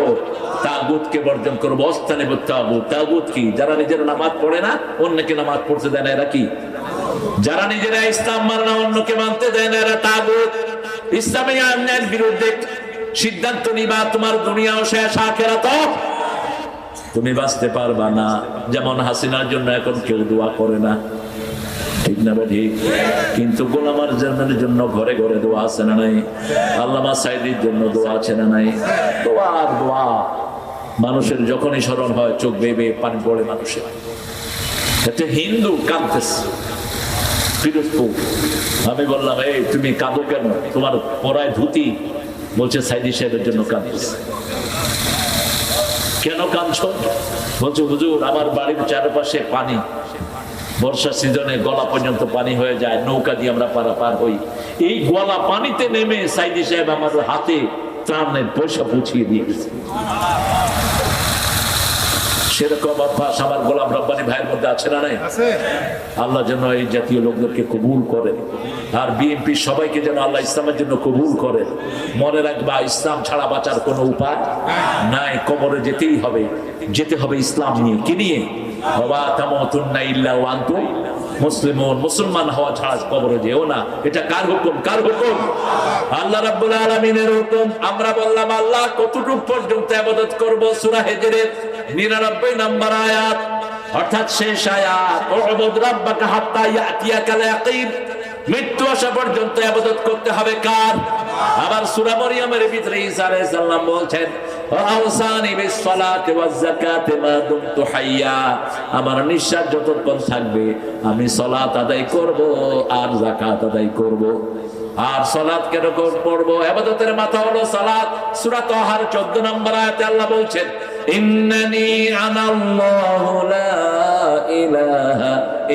Speaker 1: তাগুতকে বর্জন করব। অস্তানে তাগুত। তাগুত কি? যারা নিজের নামাজ পড়ে না, অন্যকে নামাজ পড়তে দেয় না, এরা কি? যারা নিজেরা ইসলাম মানে না, অন্যকে মানতে দেয় না, এরা তাগুত। ইসলামী আইনের বিরুদ্ধে সিদ্ধান্ত নিবা, তোমার দুনিয়াও শেষ, আখিরাতও তুমি বাঁচতে পারবা না। যেমন হাসিনার জন্য এখন কেউ দোয়া করে না, ঠিক না ভাই? কিন্তু গোলাম আজমের জন্য ঘরে ঘরে দোয়া আছে না নাই? আল্লামা সাইদির জন্য দোয়া আছে না নাই? দোয়া আর দোয়া। মানুষের যখনই স্মরণ হয় চোখ বেয়ে বেয়ে পানি পড়ে মানুষের। একটা হিন্দু কাঁদতেছে পিরোজপুর। আমি বললাম, এই তুমি কাঁদো কেন? তোমার পরায় ধুতি। বলছে সাইদি সাহেবের জন্য কাঁদতেছে। কেন কাঁদছো? বলছে হুজুর, আমার বাড়ির চারপাশে পানি, বর্ষা সিজনে গলা পর্যন্ত পানি হয়ে যায়, নৌকা দিয়ে আমরা পারাপার হই। এই গলা পানিতে নেমে সাইদি সাহেব আমাদের হাতে ত্রাণের পয়সা পৌঁছিয়ে দিয়ে গেছে। সেরকম অভ্যাস আমার গোলাম রব্বানী ভাইয়ের মধ্যে আছে না নাই? আল্লাহ যেন এই জাতীয় লোকদেরকে কবুল করে, আর বিএনপি সবাইকে যেন আল্লাহ ইসলামের জন্য কবুল করে। মনে রাখবা, ইসলাম ছাড়া বাঁচার কোনো উপায় নাই। কবরে যেতেই হবে, যেতে হবে ইসলাম নিয়ে। কি নিয়ে? মুসলমান হওয়া ছাড়া কবরে যেও না। এটা কার হুকুম? কার হুকুম? আল্লাহ রাব্বুল আলামিনের হুকুম। আমরা বললাম, আল্লাহ কতটুকু পর্যন্ত ইবাদত করব? সূরা হিজরের 99 নম্বর আয়াত, অর্থাৎ শেষ আয়াত, উবুদ রাব্বাকা হাত্তা ইয়াতিয়াকাল ইয়াকিন। মৃত্যু আসা পর্যন্ত ইবাদত করতে হবে কার? আবার সূরা মরিয়মের ভিতরে ঈসা আলাইহিস সালাম বলছেন, আওসানি বিসসালাতি ওয়াজ যাকাতি মা দুমতু হাইয়া। আমার নিঃশ্বাস যতক্ষণ থাকবে আমি সালাত আদায় করব আর যাকাত আদায় করব। আর সালাত কিরকম পড়বো? ইবাদতের মাথা হলো সালাত। সূরা তাহার 14 নম্বর আয়াতে আল্লাহ বলছেন, ইন্নানি আনাল্লাহু লা ইলাহা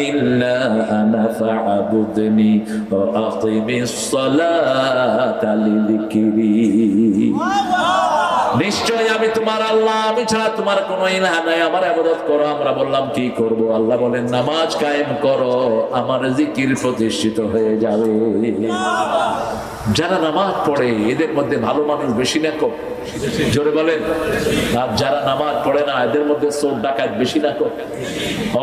Speaker 1: ইল্লা আনা ফা'বুদনি ওয়া আকিমিস সালাতা লিযিকরি। নিশ্চয় আমি তোমার আল্লাহ, আমি ছাড়া তোমার কোনো ইলাহ নাই, আমার ইবাদত করো। আমরা বললাম কি করব? আল্লাহ বলেন, নামাজ কায়েম করো, আমার জিকির প্রতিষ্ঠিত হয়ে যাবে। যারা নামাজ পড়ে এদের মধ্যে ভালো মানুষ বেশি না কম? জোরে বলেন। আর যারা নামাজ পড়ে না এদের মধ্যে চোর ডাকাত বেশি না কম?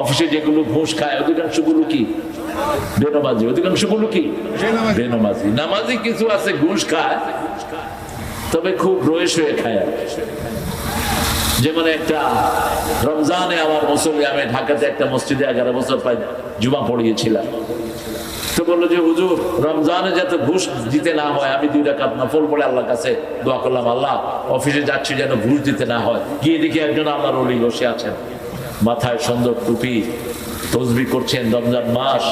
Speaker 1: অফিসে যেগুলো ঘুষ খায় অধিকাংশগুলো কি বেনামাজি? অধিকাংশগুলো কি বেনামাজি? নামাজি কিছু আছে ঘুষ খায়, তবে খুব রয়েস হয়ে খায়। যেমন একটা রমজানে আমার মুসল্লি, আমি ঢাকাতে একটা মসজিদে 11 বছর প্রায় জুমা পড়িয়েছিলাম। তো বললো যে হুজুর, রমজানে যাতে ঘুষ দিতে না হয়, আমি 2 রাকাত নফল পড়ে আল্লাহর কাছে দোয়া করলাম, আল্লাহ অফিসে যাচ্ছি যেন ঘুষ দিতে না হয়। গিয়ে দেখি একজন আল্লাহর ওলি বসে আছেন, মাথায় সুন্দর টুপি, তসবিহ করছেন, রমজান মাস,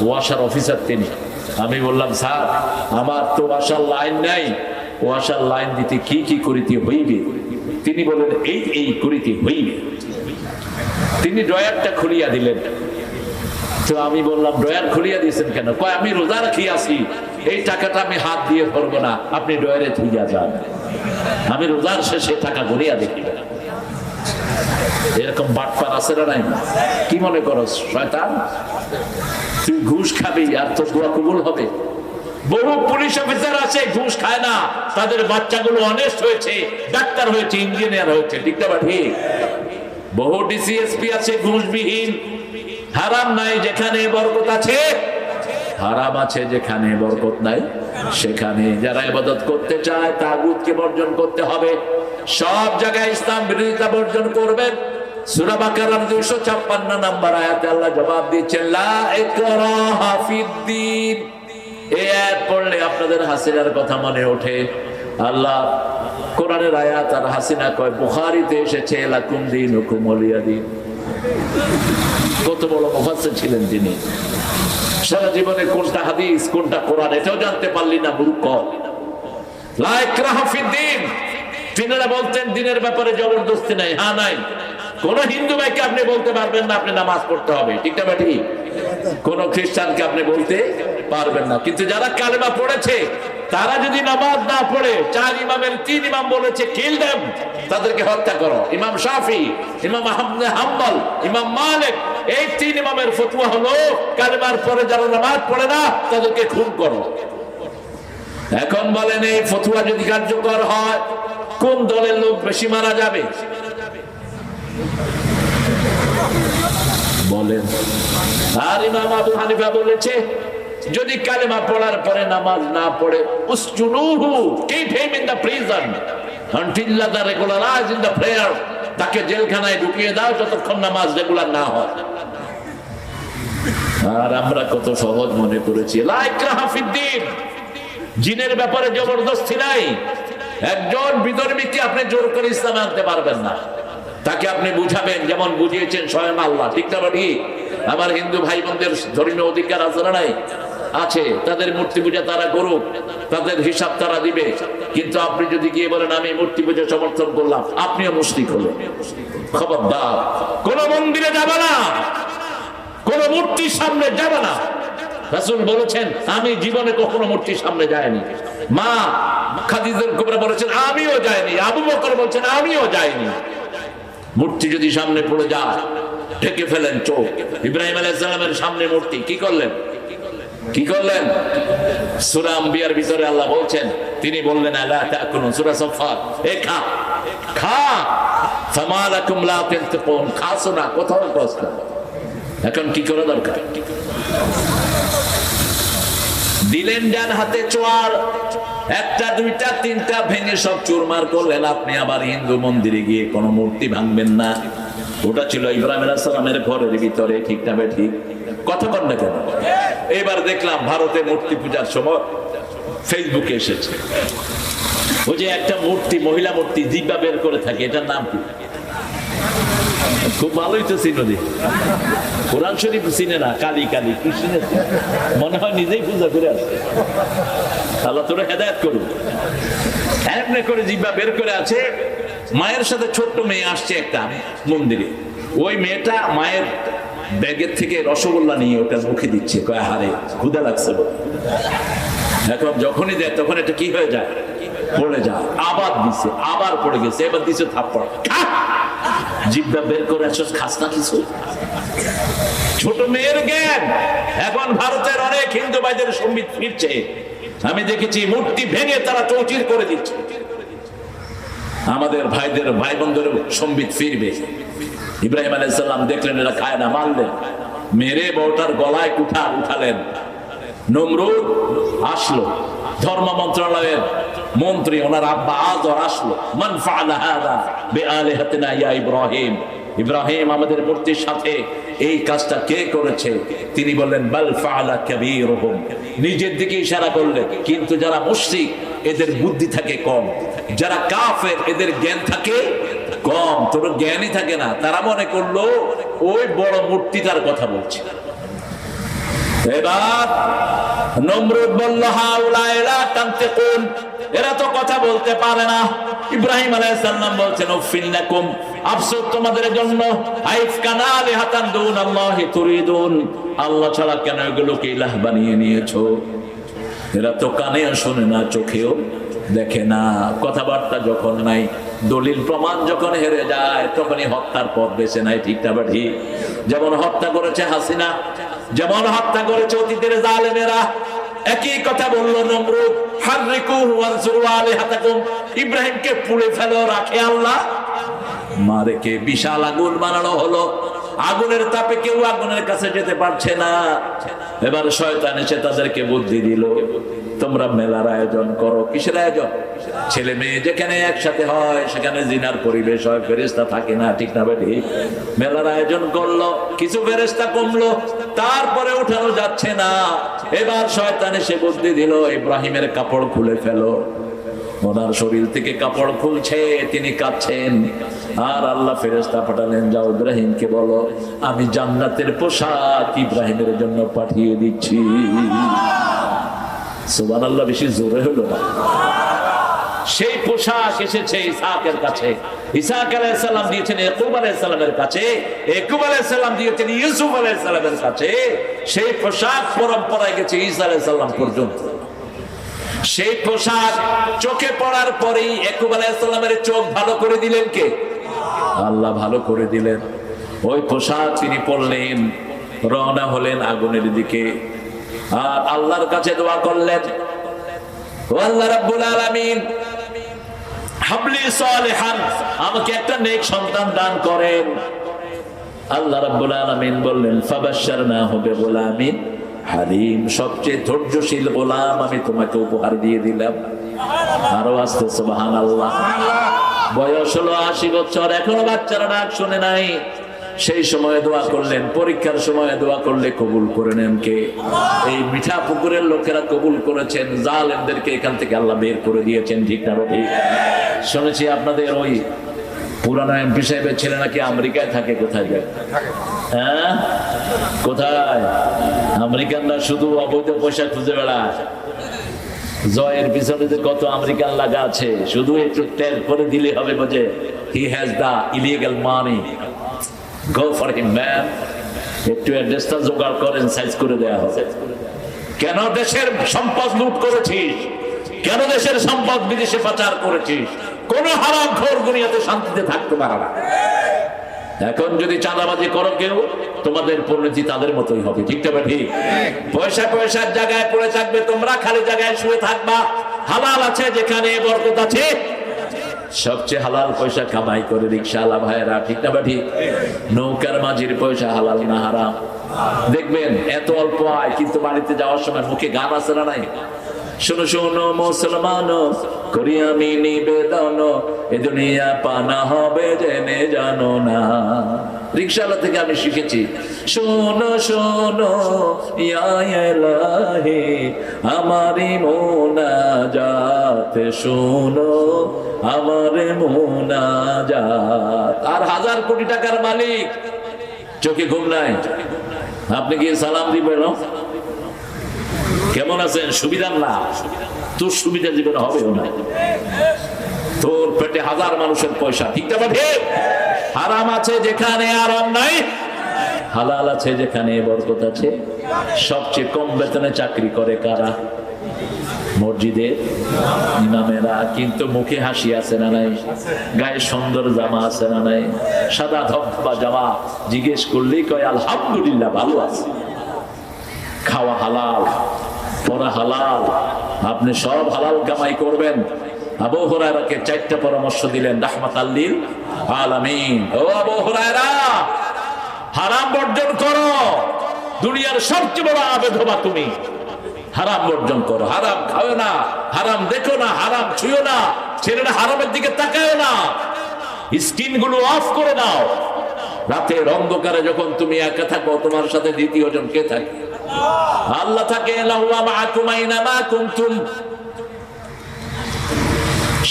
Speaker 1: ওয়াসার অফিসার তিনি। আমি বললাম, স্যার আমার তো ওয়াসার লাইন নাই, ওয়াসার লাইন দিতে কি কি করিতে হইবে? তিনি বলেন, এই এই করিতে হইবে। তিনি ড্রয়ারটা খুলিয়া দিলেন। তো আমি বললাম, ড্রয়ার খুলিয়া দিয়েছেন কেন? কয়, আমি রোজা রাখি আছি, এই টাকাটা আমি হাত দিয়ে ভরবো না, আপনি ড্রয়ারে থুইয়া যান, আমি রোজার শেষে টাকা গুনিয়া দেখিব। এরকম বাটপার আছে না নাই? কি মনে করো শয়তান? তুই ঘুষ খাবি আর তোর দোয়া কবুল হবে? বহু পুলিশ অফিসার আছে ঘুষ খায় না, তাদের বাচ্চাগুলো অনেস্ট হয়েছে, ডাক্তার হয়েছে, ইঞ্জিনিয়ার হয়েছে, ঠিক না ঠিক? বহু ডিসিএসপি আছে ঘুষবিহীন। হারাম নাই যেখানে বরকত আছে, হারাম আছে যেখানে বরকত নাই সেখানে। যারা ইবাদত করতে চায় তাগুতকে বর্জন করতে হবে। সব জায়গায় ইসলাম বিরোধিতা বর্জন করবেন। সূরা বাকারার 256 নম্বর আয়াতে আল্লাহ জবাব দিচ্ছেন, লা ইকরাহা ফিদ্দীন। এই আয়াত পড়লে আপনাদের হাসিনার কথা মনে ওঠে। আল্লাহ কোরআনের আয়াত আর হাসিনা কয় বুখারীতে এসেছে লাকুম দীনুকুম ওয়ালিয়া দীন। কত বড় মুফাসসির ছিলেন তিনি। সারা জীবনে কোনটা হাদিস কোনটা কোরআন এটাও জানতে পারলি না, মূর্খ। লা ইকরাহা ফিদ্দীন, তিনারা বলতেন দিনের ব্যাপারে জবরদস্তি নাই। হ্যাঁ, নাই। কোন হিন্দু ভাইকে আপনি বলতে পারবেন না আপনি নামাজ পড়তে হবে, ঠিক না ঠিক? কোন খ্রিস্টানকে আপনি বলতে পারবেন না। কিন্তু যারা কালেমা পড়েছে তারা যদি নামাজ না পড়ে, 4 ইমামের 3 ইমাম বলেছে কিল দেম, তাদেরকে হত্যা করো। ইমাম শাফি, ইমাম আহমদ হাম্বল, ইমাম মালিক, এই 3 ইমামের ফতোয়া হলো কালেমার পরে যারা নামাজ পড়ে না তাদেরকে খুন করো। এখন বলেন এই ফতোয়া যদি কার্যকর হয় কোন দলের লোক বেশি মারা যাবে বলেন? আর ইমাম আবু হানিফা বলেছে যদি কালেমা পড়ার পরে নামাজ না পড়ে, উসজুনুহু, keep him in the prison until the regularize in the prayer, তাকে জেলখানায় ঢুকিয়ে দাও যতক্ষণ নামাজ রেগুলার না হয়। আর আমরা কত সহজ মনে করেছি। লা ইকরাহা ফিদ্দীন, জিনের ব্যাপারে জবরদস্তি নাই। একজন বিধর্মীকে আপনি জোর করে ইসলামে আনতে পারবেন না, তাকে আপনি বুঝাবেন যেমন বুঝিয়েছেন স্বয়ং আল্লাহ, ঠিক না ঠিক? আমার হিন্দু ভাই বোনদের ধর্মীয় অধিকার আছে না নাই? আছে। তাদের মূর্তি পূজা তারা করুক, তাদের হিসাব তারা দিবে। কিন্তু আপনি যদি গিয়ে বলেন আমি মূর্তি পূজা সমর্থন করলাম, আপনিও মুশরিক হলেন। খবরদার, কোন মন্দিরে যাবে না, কোন মূর্তির সামনে যাবে না। রাসূল বলেছেন আমি জীবনে কখনো মূর্তির সামনে যাইনি। মা খাদিজা কুবরা বলেছেন আমিও যাইনি। আবু বকর বলেছেন আমিও যাইনি। মূর্তি যদি সামনে পড়ে যায় ঢেকে ফেলেন চোখ। ইব্রাহিম আলাইহিস সালামের সামনে মূর্তি, কি করলেন? কি করলেন? সূরা আম্বিয়ার ভিতরে আল্লাহ বলছেন, তিনি বললেন আলা তাকুলু, সূরা সাফফাত, এ খা খা, ফামা লাকুম লা তানতিকুন, খাসো না, কোথাও কষ্ট। এখন কি করা দরকার? দিলেন ডান হাতে চোয়ার, একটা দুইটা তিনটা ভেঙে সব চুরমার করলেন। আপনি আবার হিন্দু মন্দিরে গিয়ে কোন মূর্তি ভাঙবেন না। ওটা ছিল ইব্রাহিম আলাইহিস সালামের ঘরের ভিতরে, ঠিক না ঠিক? কথা বল না কেন? এবার দেখলাম ভারতে মূর্তি পূজার সময় ফেসবুকে এসেছে ওই যে একটা মূর্তি, মহিলা মূর্তি জিহ্বা বের করে থাকে, এটার নাম কি? খুব ভালোই তো চিনো দি, কোরআন শরীফ চিনে না, কালী কালী কি চিনে, মনে হয় নিজেই পূজা করে আসছে। আল্লাহ তোরা হেদায়েত করুন। এমনি করে জিহ্বা বের করে আছে। মায়ের সাথে ছোট্ট মেয়ে আসছে একটা মন্দিরে, ওই মেয়েটা মায়ের ব্যাগের থেকে রসগোল্লা নিয়ে ওটা মুখে দিচ্ছে, কয় হারে ক্ষুধা লাগছে। এখন যখনই দেয় তখন এটা কি হয়ে যায়? পড়ে যায়। আবার দিছে, আবার পড়ে গেছে, এবার দিছে থাপ্পড়। জিহ্বা বের করে আসছ, খাস না কিছু? ছোট মেয়ের জ্ঞান। এখন ভারতের অনেক হিন্দু ভাইদের সম্বিত ফিরছে, আমি দেখেছি মূর্তি ভেঙে তারা চৌচির করে দিচ্ছে। আমাদের ভাইদের ভাই বোনদের সম্বিত ফিরবে। ইব্রাহিম আলাইহিস সালাম দেখলেন এরা খায় না, মারলেন, মেরে বউটার গলায় কুঠার উঠালেন। নমরুদ আসলো, ধর্ম মন্ত্রণালয়ের মন্ত্রী, ওনার আব্বা আযর আসলো, মান ফাআলা হাযা বিআলিহাতিনা ইয়া ইব্রাহিম, ইব্রাহিম আমাদের মূর্তির সাথে এই কাজটা কে করেছে? তিনি বললেন বাল ফাআলা কাবীরুহুম, নিজের দিকে ইশারা করলেন। কিন্তু যারা মুশরিক এদের বুদ্ধি থাকে কম, যারা কাফের এদের জ্ঞান থাকে কম। তোর জ্ঞানই থাকে না, তারা মনে করলো ওই বড় মূর্তিটার কথা বলছে। এবার নমরুদ বলল হাউলাই লা তানতিকুন, এরা তো কথা বলতে পারে না। ইব্রাহিম আলাইহিস সালাম বলছেন উফিন লাকুম, আফসোস তোমাদের জন্য, আইফকানা আলিহাতান দুনাল্লাহি তুরিদুন, আল্লাহ ছাড়া কেন এগুলোকে ইলাহ বানিয়ে নিয়েছো? এরা তো কানেও শোনে না, চোখেও দেখে না, কথাবার্তা যখন নাই, দলিল প্রমাণ যখন হেরে যায় তখনই হত্যার পথ বেছে নেয়, ঠিক না ঠিক? যেমন হত্যা করেছে হাসিনা, যেমন হত্যা করেছে অতীতের জালেমেরা। একই কথা বললো নমরুদ, হাররিকুহু ওয়ানসুরু আলিহাতাকুম, ইব্রাহিমকে পুড়ে ফেলো, রাখে আল্লাহ। মারেকে বিশাল আগুন বানানো হলো, আগুনের তাপে কেউ আগুনের কাছে যেতে পারছে না। এবার শয়তান এসে তাদেরকে বুদ্ধি দিল, তোমরা মেলার আয়োজন করো। কিসের আয়োজন? ছেলে মেয়ে যেখানে একসাথে হয় সেখানে জিনার পরিবেশ হয়, ফেরেশতা থাকে না, ঠিক না বেটি? মেলার আয়োজন করলো, কিছু ফেরেশতা কমলো, তারপরে উঠানো যাচ্ছে না। এবার শয়তান এসে বুদ্ধি দিল, ইব্রাহিমের কাপড় খুলে ফেলো। ওনার শরীর থেকে কাপড় খুলছে, তিনি কাঁদছেন। আর আল্লাহ ফেরেশতা পাঠালেন, যাও ইব্রাহিমকে বলো আমি জান্নাতের পোশাক ইব্রাহিমের জন্য পাঠিয়ে দিচ্ছি। সুবহানাল্লাহ, বেশি জোরে হলো না? সেই পোশাক এসেছে ইসহাকের কাছে। ইসহাক আলাইহিস সালাম দিয়েছেন ইয়াকুব আলাইহিস সালামের কাছে, ইয়াকুব আলাইহিস সালাম দিয়েছেন ইউসুফ আলাইহিস সালামের কাছে। সেই পোশাক পরম্পরায় গেছে ঈসা আলাইহিস সালাম পর্যন্ত। সেই পোশাক চোখে পড়ার পরেই ইয়াকুব আলাইহিস সালামের চোখ ভালো করে দিলেন কে? আল্লাহ ভালো করে দিলেন। ওই পোশাক তিনি পরলেন, রওনা হলেন আগুনের দিকে। আর আল্লাহর কাছে দোয়া করলেন, ও আল্লাহ রাব্বুল আলামিন, হাবলি সালিহান, আমাকে একটা নেক সন্তান দান করেন। আল্লাহ রাব্বুল আলামিন বললেন, ফাবাশশারনাহু বিগুলামিন হালিম, সবচেয়ে ধৈর্যশীল গোলাম আমি তোমাকে উপহার দিয়ে দিলাম। আরো আসতে সুবহানাল্লাহ। বয়স হলো 80 বছর, এখনো বাচ্চারা ডাক শুনে নাই। সেই সময়ে দোয়া করলেন, পরীক্ষার সময়ে দোয়া করলে কবুল করে নেন কে? এই মিঠা পুকুরের লোকেরা কবুল করেছেন, জালেমদেরকে এখান থেকে আল্লাহ বের করে দিয়েছেন, ঠিক না ঠিক? শুনেছি আপনাদের ওই পুরানো এমপি সাহেবের ছেলে নাকি আমেরিকায় থাকে। কোথায় যায়? হ্যাঁ, কোথায়? আমেরিকানরা শুধু অবৈধ পয়সা খুঁজে বেড়ায়। জয়ের পিছনে যে কত আমেরিকান লাগা আছে, শুধু একটু টের করে দিলে হবে বোঝে, he has the illegal money, go for him man. একটু অ্যাড্রেসটা জোগাড় করেন, সাইজ করে দেওয়া হবে। কেন দেশের সম্পদ লুট করেছিস? কেন দেশের সম্পদ বিদেশে পাচার করেছিস? কোন হারামখোর দুনিয়াতে শান্তিতে থাকতে পারে না। এখন যদি চাঁদাবাজি করো কেউ, তোমাদের পরিণতি তাদের মতোই হবে, ঠিক না ঠিক? পয়সা পয়সার জায়গায় পড়ে থাকবে, তোমরা খালি জায়গায় শুয়ে থাকবা। হালাল আছে যেখানে বরকত আছে। সবচেয়ে হালাল পয়সা কামাই করে রিকশাওয়ালা ভাইয়েরা, ঠিক না ঠিক? নৌকার মাঝির পয়সা হালাল না হারাম? দেখবেন এত অল্প আয়, কিন্তু বাড়িতে যাওয়ার সময় মুখে গান আছে না নাই? শোনো শোনো মুসলমান, করি আমি নিবেদন, এ দুনিয়া পানা হবে জেনে জানো না। রিকশাওয়ালা থেকে আমি শিখেছি, শোনো শোনো ইয়া ইলাহি আমারি মুনাজাত, শোনো আমার মুনাজাত। আর 1000 কোটি টাকার মালিক, চোখে ঘুম নাই, আপনি গিয়ে সালাম দিবেন, কেমন আছেন, সুবিধা না? তোর সুবিধা জীবনে হবেও না। তোর পেটে 1000 মানুষের পয়সা, ঠিক না ঠিক? হারাম আছে যেখানে আরাম নাই, হালাল আছে যেখানে বরকত আছে। সবচেয়ে কম বেতনে চাকরি করে কারা? মসজিদের ইমামেরা। কিন্তু মুখে হাসি আছে না নাই? গায়ে সুন্দর জামা আছে না নাই? সাদা ধবধবা জামা, জিজ্ঞেস করলেই কয় আলহামদুলিল্লাহ ভালো আছে। খাওয়া হালাল, পড়া হালাল, আপনি সব হালাল কামাই করবেন। আবু হুরায়রাকে 4টা পরামর্শ দিলেন রাহমাতাল লিল আলামিন। ও আবু হুরায়রা, হারাম বর্জন করো, দুনিয়ার সবচেয়ে বড় আবেদ হবা তুমি। হারাম বর্জন করো, হারাম খাও না, হারাম দেখো না, হারাম ছুঁয়ো না, ছেলেরা হারামের দিকে তাকায়ও না, স্ক্রিন গুলো অফ করে দাও। রাতের অন্ধকারে যখন তুমি একা থাকো, তোমার সাথে দ্বিতীয় জন কে থাকে? আল্লাহ থাকে।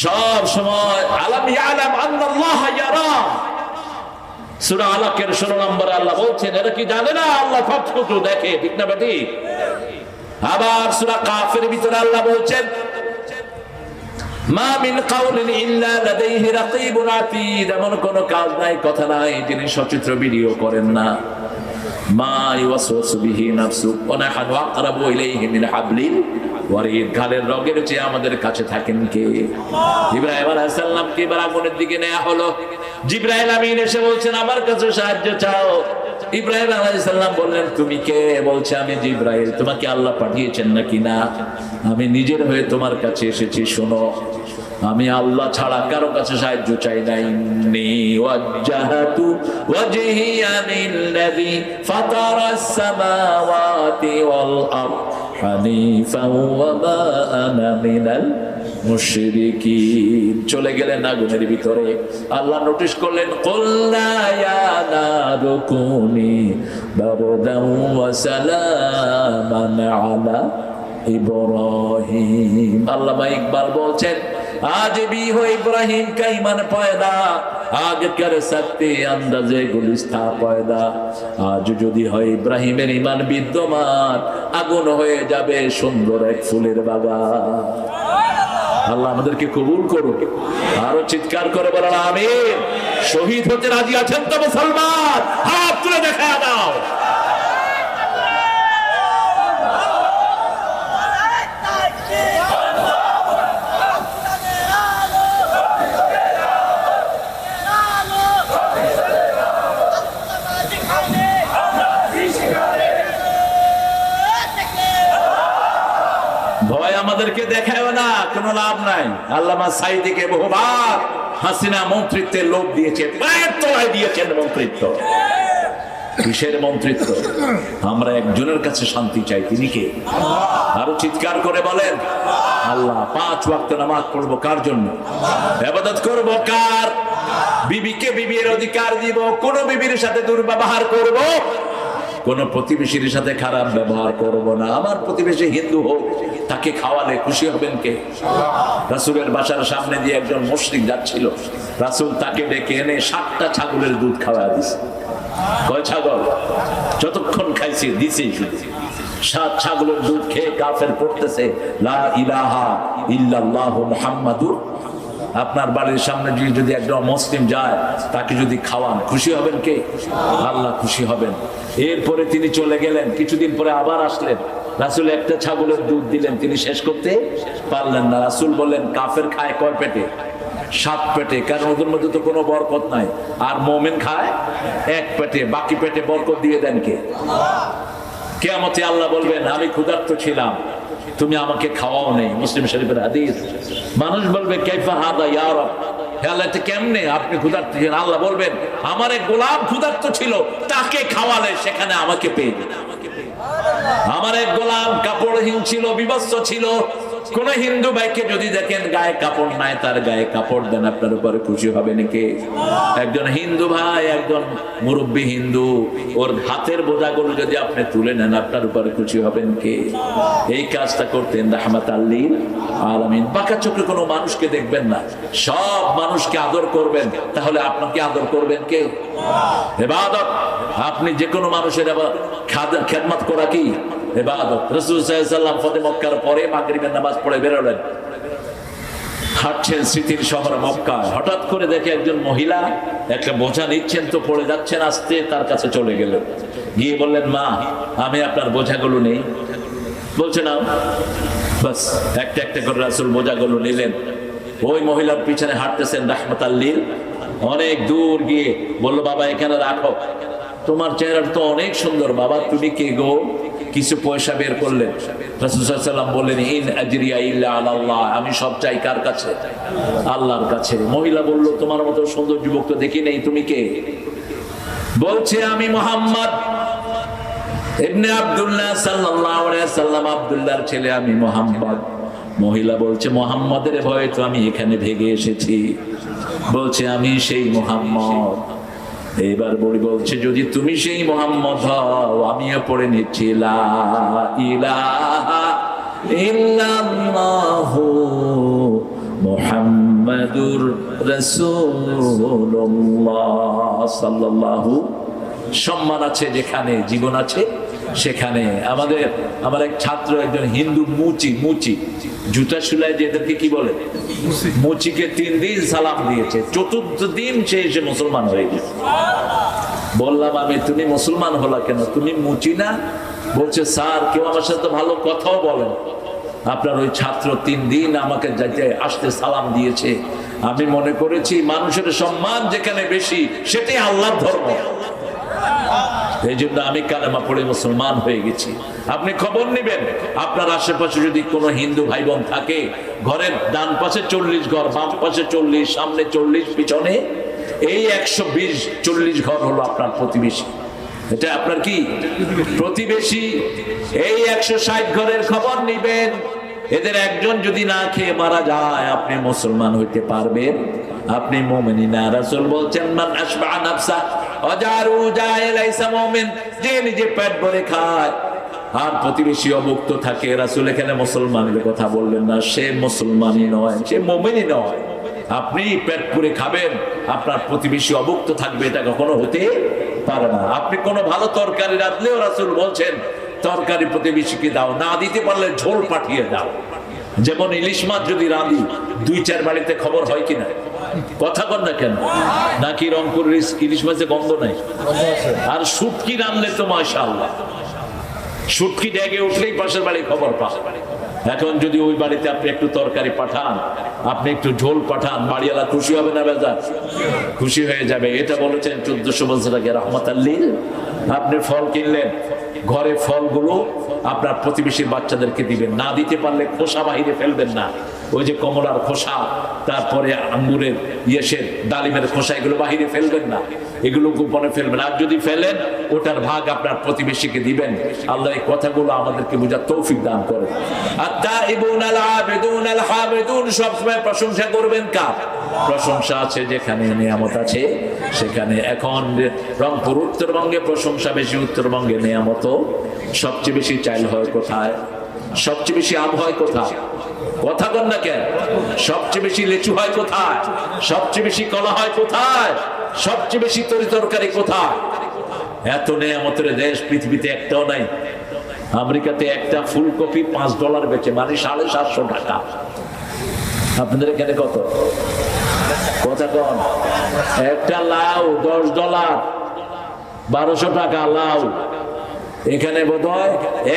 Speaker 1: সব সময় আলাম ইয়ালাম আল্লাহ ইয়ারা। সূরা আলাকের 16 নম্বরে আল্লাহ বলছেন, এরা কি জানে না আল্লাহ সবকিছু দেখে, ঠিক না বেটি? আবার সূরা কাফের ভিতরে আল্লাহ বলছেন, মা মিন কাউলিন ইল্লা লাদাইহি রাকীবুন আতীদ, এমন কোন কাজ নাই, কথা নাই যিনি সচিত্র ভিডিও করেন না। মা ইওয়াসওয়াসু বিহি নাফসু ওয়া নাহনু আকরাবু ইলাইহি মিন হাবলিল ওয়ারিদ, গালের রগের চেয়ে আমাদের কাছে থাকেন কে? ইব্রাহিম আলাইহিস সালামকে এবার আগুনের দিকে নেওয়া হলো। জিবরাইল আমিন এসে বলছেন, আমার কাছে সাহায্য চাও। ইব্রাহিম আলাইহিস সালাম বললেন, তুমি কে? বলছে, আমি জিবরাইল। তোমাকে আল্লাহ পাঠিয়েছেন নাকি? না, আমি নিজের হয়ে তোমার কাছে এসেছি। শোনো, আমি আল্লাহ ছাড়া কারো কাছে সাহায্য চাই নাই। নি ওয়াজ্জাহাতু ওয়াজহিয়া লিল্লাযী ফাতারাস সামাওয়াতি ওয়াল আরদ হানিফাও ওয়া মা আনা মিনাল মুশরিকিন। চলে গেলেন আগুনের ভিতরে। আল্লাহ নোটিশ করলেন, কুলনা ইয়া নারু কুনি বারদান ওয়া সালামান আলা ইব্রাহিম। আল্লামা ইকবাল বলছেন, आज भी हो इब्राहिम का ईमान पैदा, आगे कर सकते अंदाजे गुलिस्ता पैदा। आज যদি হয় ইব্রাহিমের ঈমান বিদ্যমান, আগুন হয়ে যাবে সুন্দর এক ফুলের বাগান। আল্লাহ আমাদেরকে কবুল করুক। আরো চিৎকার করে বলেন আমিন। শহীদ হতে রাজি আছেন তো মুসলমান? হাত তুলে দেখা দাও। ভয় আমাদেরকে দেখায়ও না, কোনো লাভ নাই। আল্লামা সাইদিকে বহুবার হাসিনা মন্ত্রিত্বের লোভ দিয়েছে, পায়ের তলায় দিয়েছেন মন্ত্রিত্ব। কিসের মন্ত্রিত্ব? আমরা একজনের কাছে শান্তি চাই, তিনি কে? আরো চিৎকার করে বলেন আল্লাহ। 5 ওয়াক্ত নামাজ পড়বো কার জন্য? ইবাদত করবো কার? বিবিকে বিবির অধিকার দিব, কোন বিবির সাথে দুর্ব্যবহার করব, কোন প্রতিবেশীর সাথে খারাপ ব্যবহার করব না। আমার প্রতিবেশী হিন্দু হোক, তাকে খাওয়ালে খুশি হবেন কে? রাসূলের বাসার সামনে দিয়ে একজন মুশরিক যাচ্ছিল, রাসূল তাকে ডেকে এনে 7টা ছাগলের দুধ খাওয়া দিয়েছে। কয় ছাগল? যতক্ষণ খাইছে দিছে, 7 ছাগলের দুধ খেয়ে কাফের পড়তেছে লা ইলাহা ইল্লাল্লাহু মুহাম্মাদুর। আপনার বাড়ির সামনে যদি একজন মুসলিম যায়, তাকে যদি খাওয়ান, খুশি হবেন কে? আল্লাহ খুশি হবেন। এরপরে তিনি চলে গেলেন, কিছুদিন পরে আবার আসলেন, রাসূল একটা ছাগলের দুধ দিলেন, তিনি শেষ করতে পারলেন না। রাসূল বললেন, কাফের খায় কয় পেটে? 7 পেটে, কারণ ওদের মধ্যে তো কোনো বরকত নাই। আর মুমিন খায় 1 পেটে, বাকি পেটে বরকত দিয়ে দেন কে? কিয়ামতে আল্লাহ বলবেন, আমি ক্ষুধার্ত ছিলাম, তুমি আমাকে খাওয়াও নেই। মুসলিম শরীফের হাদিস। মানুষ বলবে, কাইফা হাদা ইয়া রাব, হে আল্লাহ এটা কেমনে? আপনি ক্ষুধার্ত ছিলেন। আল্লাহ বলবেন, আমার এক গোলাম ক্ষুধার্ত ছিল, তাকে খাওয়ালে সেখানে আমাকে পেয়ে গেল। আমার এক গোলাম কাপড়হীন ছিল, বিবস্ত্র ছিল, কোন হিন্দু ভাইকে যদি দেখেন গায়ে কাপড় নাই, তার গায়ে কাপড় দেন, আপনার উপরে খুশি হবে নাকি? একজন হিন্দু ভাই, একজন মুরব্বী হিন্দু, ওর হাতের বোঝাগুলো যদি আপনি তুলে নেন, আপনার উপরে খুশি হবেন কে? এই কাজটা করতেন রাহমাতাল লিল আলামিন। বাঁকা চোখে কোনো মানুষকে দেখবেন না, সব মানুষকে আদর করবেন, তাহলে আপনাকে আদর করবেন কে? ইবাদত। আপনি যে কোনো মানুষের খেদমত করা কি ইবাদত। রাসূল সাল্লাল্লাহু আলাইহি ওয়াসাল্লাম ফতে মক্কার পরে মাগরিবের নামাজ পড়ে বেরোলেন, হাঁটছেন স্মৃতির শহর মক্কায়। হঠাৎ করে দেখে একজন মহিলা একটা বোঝা নিচ্ছেন, তো পড়ে যাচ্ছেন, আসতে তার কাছে চলে গেলেন, গিয়ে বললেন, মা আমি আপনার বোঝাগুলো নেই। বলছে না। বাস একটা একটা করে রাসূল বোঝাগুলো নিলেন। ওই মহিলার পিছনে হাঁটতেছেন রাহমাতাল লিল। অনেক দূর গিয়ে বলল, বাবা এখানে রাখো, তোমার চেহারা তো অনেক সুন্দর, বাবা তুমি কে গো? কিছু পয়সা বের করলেন। রাসূল সাল্লাল্লাহু আলাইহি ওয়াসাল্লাম বললেন, ইন আজরিয়া ইল্লা আলাল্লাহ, আমি সব চাই কার কাছে? আল্লাহর কাছে। মহিলা বলল, তোমার মতো সুন্দর যুবক তো দেখি নেই, তুমি কে? বলছে, আমি মুহাম্মদ ইবনে আব্দুল্লাহ সাল্লাল্লাহু আলাইহি ওয়াসাল্লাম, আব্দুল্লাহর ছেলে আমি মুহাম্মদ। মহিলা বলছে, মুহাম্মাদের ভয়ে তো আমি এখানে ভেগে এসেছি। বলছে, আমি সেই মুহাম্মদ। এবার বলি বলছে, যদি তুমি সেই মুহাম্মদ হও, আমিও পড়ে নিচ্ছি লা ইলাহা ইল্লাল্লাহু মুহাম্মাদুর রাসূলুল্লাহ সাল্লাল্লাহু। সম্মান আছে যেখানে, জীবন আছে সেখানে। আমার এক ছাত্র, একজন হিন্দু মুচি জুতা শুলায় যেদেরকে কি বলে, মুচিকে 3 দিন সালাম দিয়েছে, 4th দিন সে এসে মুসলমান হয়ে গেছে। বললাম আমি, তুমি মুসলমান হলা কেন? তুমি মুচি না? বলছে, স্যার কেউ আমার সাথে ভালো কথাও বলেন, আপনার ওই ছাত্র 3 দিন আমাকে যাইতে আসতে সালাম দিয়েছে, আমি মনে করেছি মানুষের সম্মান যেখানে বেশি সেটাই আল্লাহর ধর্ম, এই জন্য আমি কালেমা পড়ে মুসলমান হয়ে গেছি। আপনি খবর নেবেন, আপনার আশেপাশে যদি কোনো হিন্দু ভাই বোন থাকে, ঘরের ডান পাশে 40 ঘর, বাম পাশে 40, সামনে 40, পিছনে এই 120-40 ঘর হলো আপনার প্রতিবেশী। এটা আপনার কি প্রতিবেশী। এই 160 ঘরের খবর নিবেন, এদের একজন যদি না খেয়ে মারা যায় আপনি মুসলমান হইতে পারবেন? আপনি মুমিন না। রাসূল বলছেন মান আশবা নাফসা ওয়াজারু জায় লাইসা মুমিন, যে নিজে পেট ভরে খায় আর প্রতিবেশী অভুক্ত থাকে। রাসূল এখানে মুসলমানের কথা বললেন না, সে মুসলমানই নয়, সে মুমিনই নয়। আপনি পেট পুরে খাবেন, আপনার প্রতিবেশী অভুক্ত থাকবে, এটা কখনো হতে পারে না। আপনি কোনো ভালো তরকারি রাঁধলেও রাসূল বলছেন তরকারি প্রতিবেশীকে দাও, না দিতে পারলে ঝোল পাঠিয়ে দাও। যেমন ইলিশ মাছ যদি রাঁধি 2-4 বাড়িতে খবর হয় কিনা? কথা বল না কেন? নাকি রংপুর ইলিশ মাছে গন্ধ নাই? আর শুটকি রাঁধলে তো মাশাআল্লাহ, শুটকি ডেগে উঠলেই পাশের বাড়ি খবর পায়। এখন যদি ওই বাড়িতে আপনি একটু তরকারি পাঠান, আপনি একটু ঝোল পাঠান, বাড়িওয়ালা খুশি হবে না বেজার? খুশি হয়ে যাবে। এটা বলেছেন 1400 বছর আগে রাহমাতাল লিল। আপনি ফল কিনলেন, ঘরে ফলগুলো আপনার প্রতিবেশীর বাচ্চাদেরকে দিবেন, না দিতে পারলে খোসা বাহিরে ফেলবেন না। ওই যে কমলার খোসা, তারপরে আঙ্গুরের ইয়েসের ডালিমের খোসা, এগুলো বাহিরে ফেলবেন না, এগুলো গোপনে ফেলবেন। আর যদি ফেলেন ওটার ভাগ আপনার প্রতিবেশীকে দিবেন। আল্লাহ এই কথাগুলো আমাদেরকে বুঝার তৌফিক দান করেন। আত-তাইবুন আল-আবিদুন আল-হামিদুন, সবসময় প্রশংসা করবেন কার? প্রশংসা আছে যেখানে নিয়ামত আছে সেখানে। এখন রংপুর উত্তরবঙ্গে প্রশংসা বেশি, উত্তরবঙ্গে নিয়ামত সবচেয়ে বেশি। চাইল হয় কোথায়? সবচেয়ে বেশি আম হয় কোথায়? কথা বল না কেন? সবচেয়ে বেশি লিচু হয় কোথায়? সবচেয়ে বেশি কলা হয় কোথায়? সবচেয়ে বেশি তরি তরকারি কোথায়? এত নিয়ামতের দেশ পৃথিবীতে একটাও নাই। আমেরিকাতে একটা ফুলকপি $5 বেচে, মানে $750 টাকা। আপনাদের এখানে কত? কথা কন। একটা লাউ $10, $1200 টাকা লাউ। এখানে বোধ হয়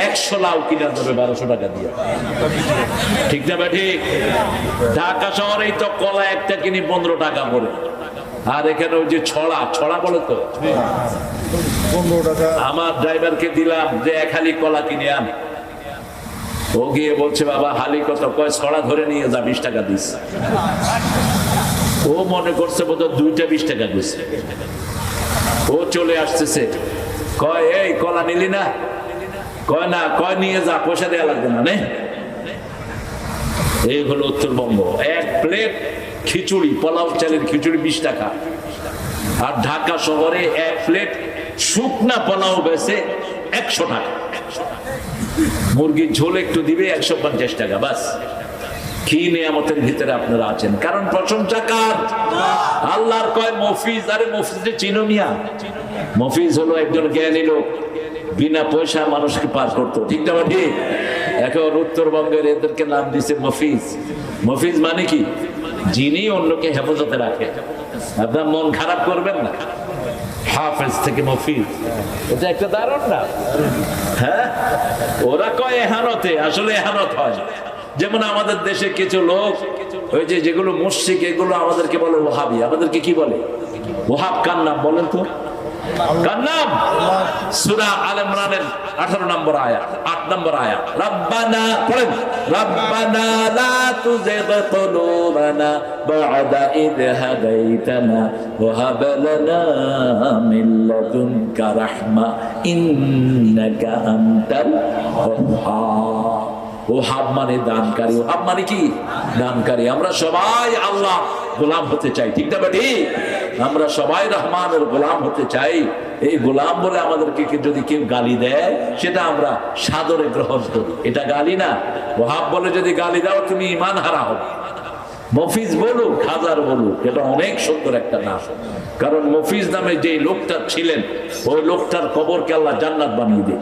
Speaker 1: 100 লাউ কিনা যাবে $1200 টাকা দিয়ে। ঠিক না ঠিক? ঢাকা শহরেই তো কলা একটা কিনি $15 টাকা করে। আর এখানে ওই যে ছড়া বলে তো, $15 টাকা। আমার ড্রাইভারকে দিলাম যে 1 হালি কলা কিনে আন। ও গিয়ে বলছে বাবা হালি কত? কয় ছড়া ধরে নিয়ে যা, 20 টাকা দিস। ও মনে করছে বোধ হয় 2টা 20 টাকা দিচ্ছে। ও চলে আসতেছে, কয় এই কলা নিলি না? কয় না। কয় নিয়ে যা, পয়সা দেওয়া লাগবে না। এই হলো উত্তরবঙ্গ। 1 প্লেট খিচুড়ি, পোলাও চালের খিচুড়ি 20 টাকা। আর ঢাকা শহরে 1 প্লেট শুকনা পোলাও বেচে 100 টাকা। মুরগির ঝোল একটু দিবে 150 টাকা। বাস। কি নিয়ামতের ভিতরে আপনারা আছেন। কারণ প্রশংসা কার? আল্লাহর। কয় মফিজ। আরে মফিজে চিনো মিয়া? মফিজ হলো একজন জ্ঞানী লোক, বিনা পয়সা মানুষকে পার করতো। ঠিক না ঠিক? এখন উত্তরবঙ্গের এদেরকে নাম দিছে মফিজ। মফিজ মানে কি? যিনি অন্যকে হেফাজতে রাখে। আপনার মন খারাপ করবেন না, হাফেজ থেকে মফিজ, এটা একটা দারুণ না? হ্যাঁ, ওরা কয় এহানতে, আসলে এহানত হয়। যেমন আমাদের দেশে কিছু লোক ওই যে যেগুলো মুশরিক, এগুলো আমাদেরকে বলে ওহাবি। আমাদেরকে কি বলে? ওহাব। কার নাম বলেন তো? কার নাম? সূরা আল ইমরানের 18 নম্বর আয়াত, 8 নম্বর আয়াত। রব্বানা, পড়েন, রব্বানা লা তুযিগ কুলুবানা বা'দা ইয হাদাইতানা ওয়া হাব লানা মিন লাদুনকা রাহমা ইন্নাকা আনতাল ওয়াহ্হাব। ওহাব মানে দানকারী। ওহাব মানে কি? দানকারী। আমরা সবাই আল্লাহ গোলাম হতে চাই। ঠিক না ঠিক? আমরা সবাই রহমানের গোলাম হতে চাই। এই গোলাম বলে আমাদেরকে যদি কেউ গালি দেয় সেটা আমরা সাদরে গ্রহণ করি, এটা গালি না। ওহাব বলে যদি গালি দাও তুমি ঈমান হারা হবে। মফিজ বলুক, হাজার বলুক, এটা অনেক সুন্দর একটা নাম। কারণ মফিজ নামে যে লোকটা ছিলেন, ওই লোকটার কবরকে আল্লাহ জান্নাত বানিয়ে দেয়।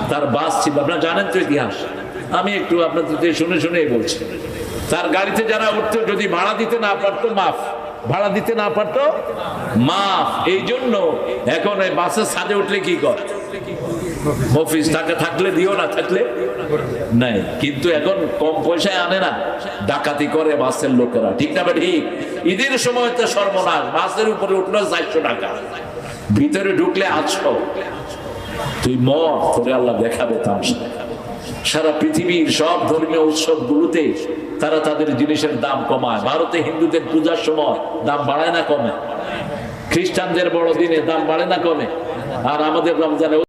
Speaker 1: তার বাস ছিল, আপনারা জানেন তো ইতিহাস, আমি একটু আপনাদের শুনে শুনেই বলছি। তার গাড়িতে যারা উঠতো যদি ভাড়া দিতে না পারতো মাফ, ভাড়া দিতে না পারতো মাফ। এই জন্য এখন এই বাসের ছাদে উঠলে কি কর? মফিজ টাকা থাকলে দিও, না থাকলে নাই। কিন্তু এখন কম পয়সায় আনে না, ডাকাতি করে বাসের লোকেরা। ঠিক না ঠিক? ঈদের সময় তো সর্বনাশ। বাসের উপরে উঠলো 400 টাকা, ভিতরে ঢুকলে 800। তুই মর, তোরে আল্লাহ দেখাবে তামসা। সারা পৃথিবীর সব ধর্মীয় উৎসব গুলোতে তারা তাদের জিনিসের দাম কমায়। ভারতে হিন্দুদের পূজার সময় দাম বাড়ায় না কমে? খ্রিস্টানদের বড়দিনে দাম বাড়ে না কমে? আর আমাদের রমজানে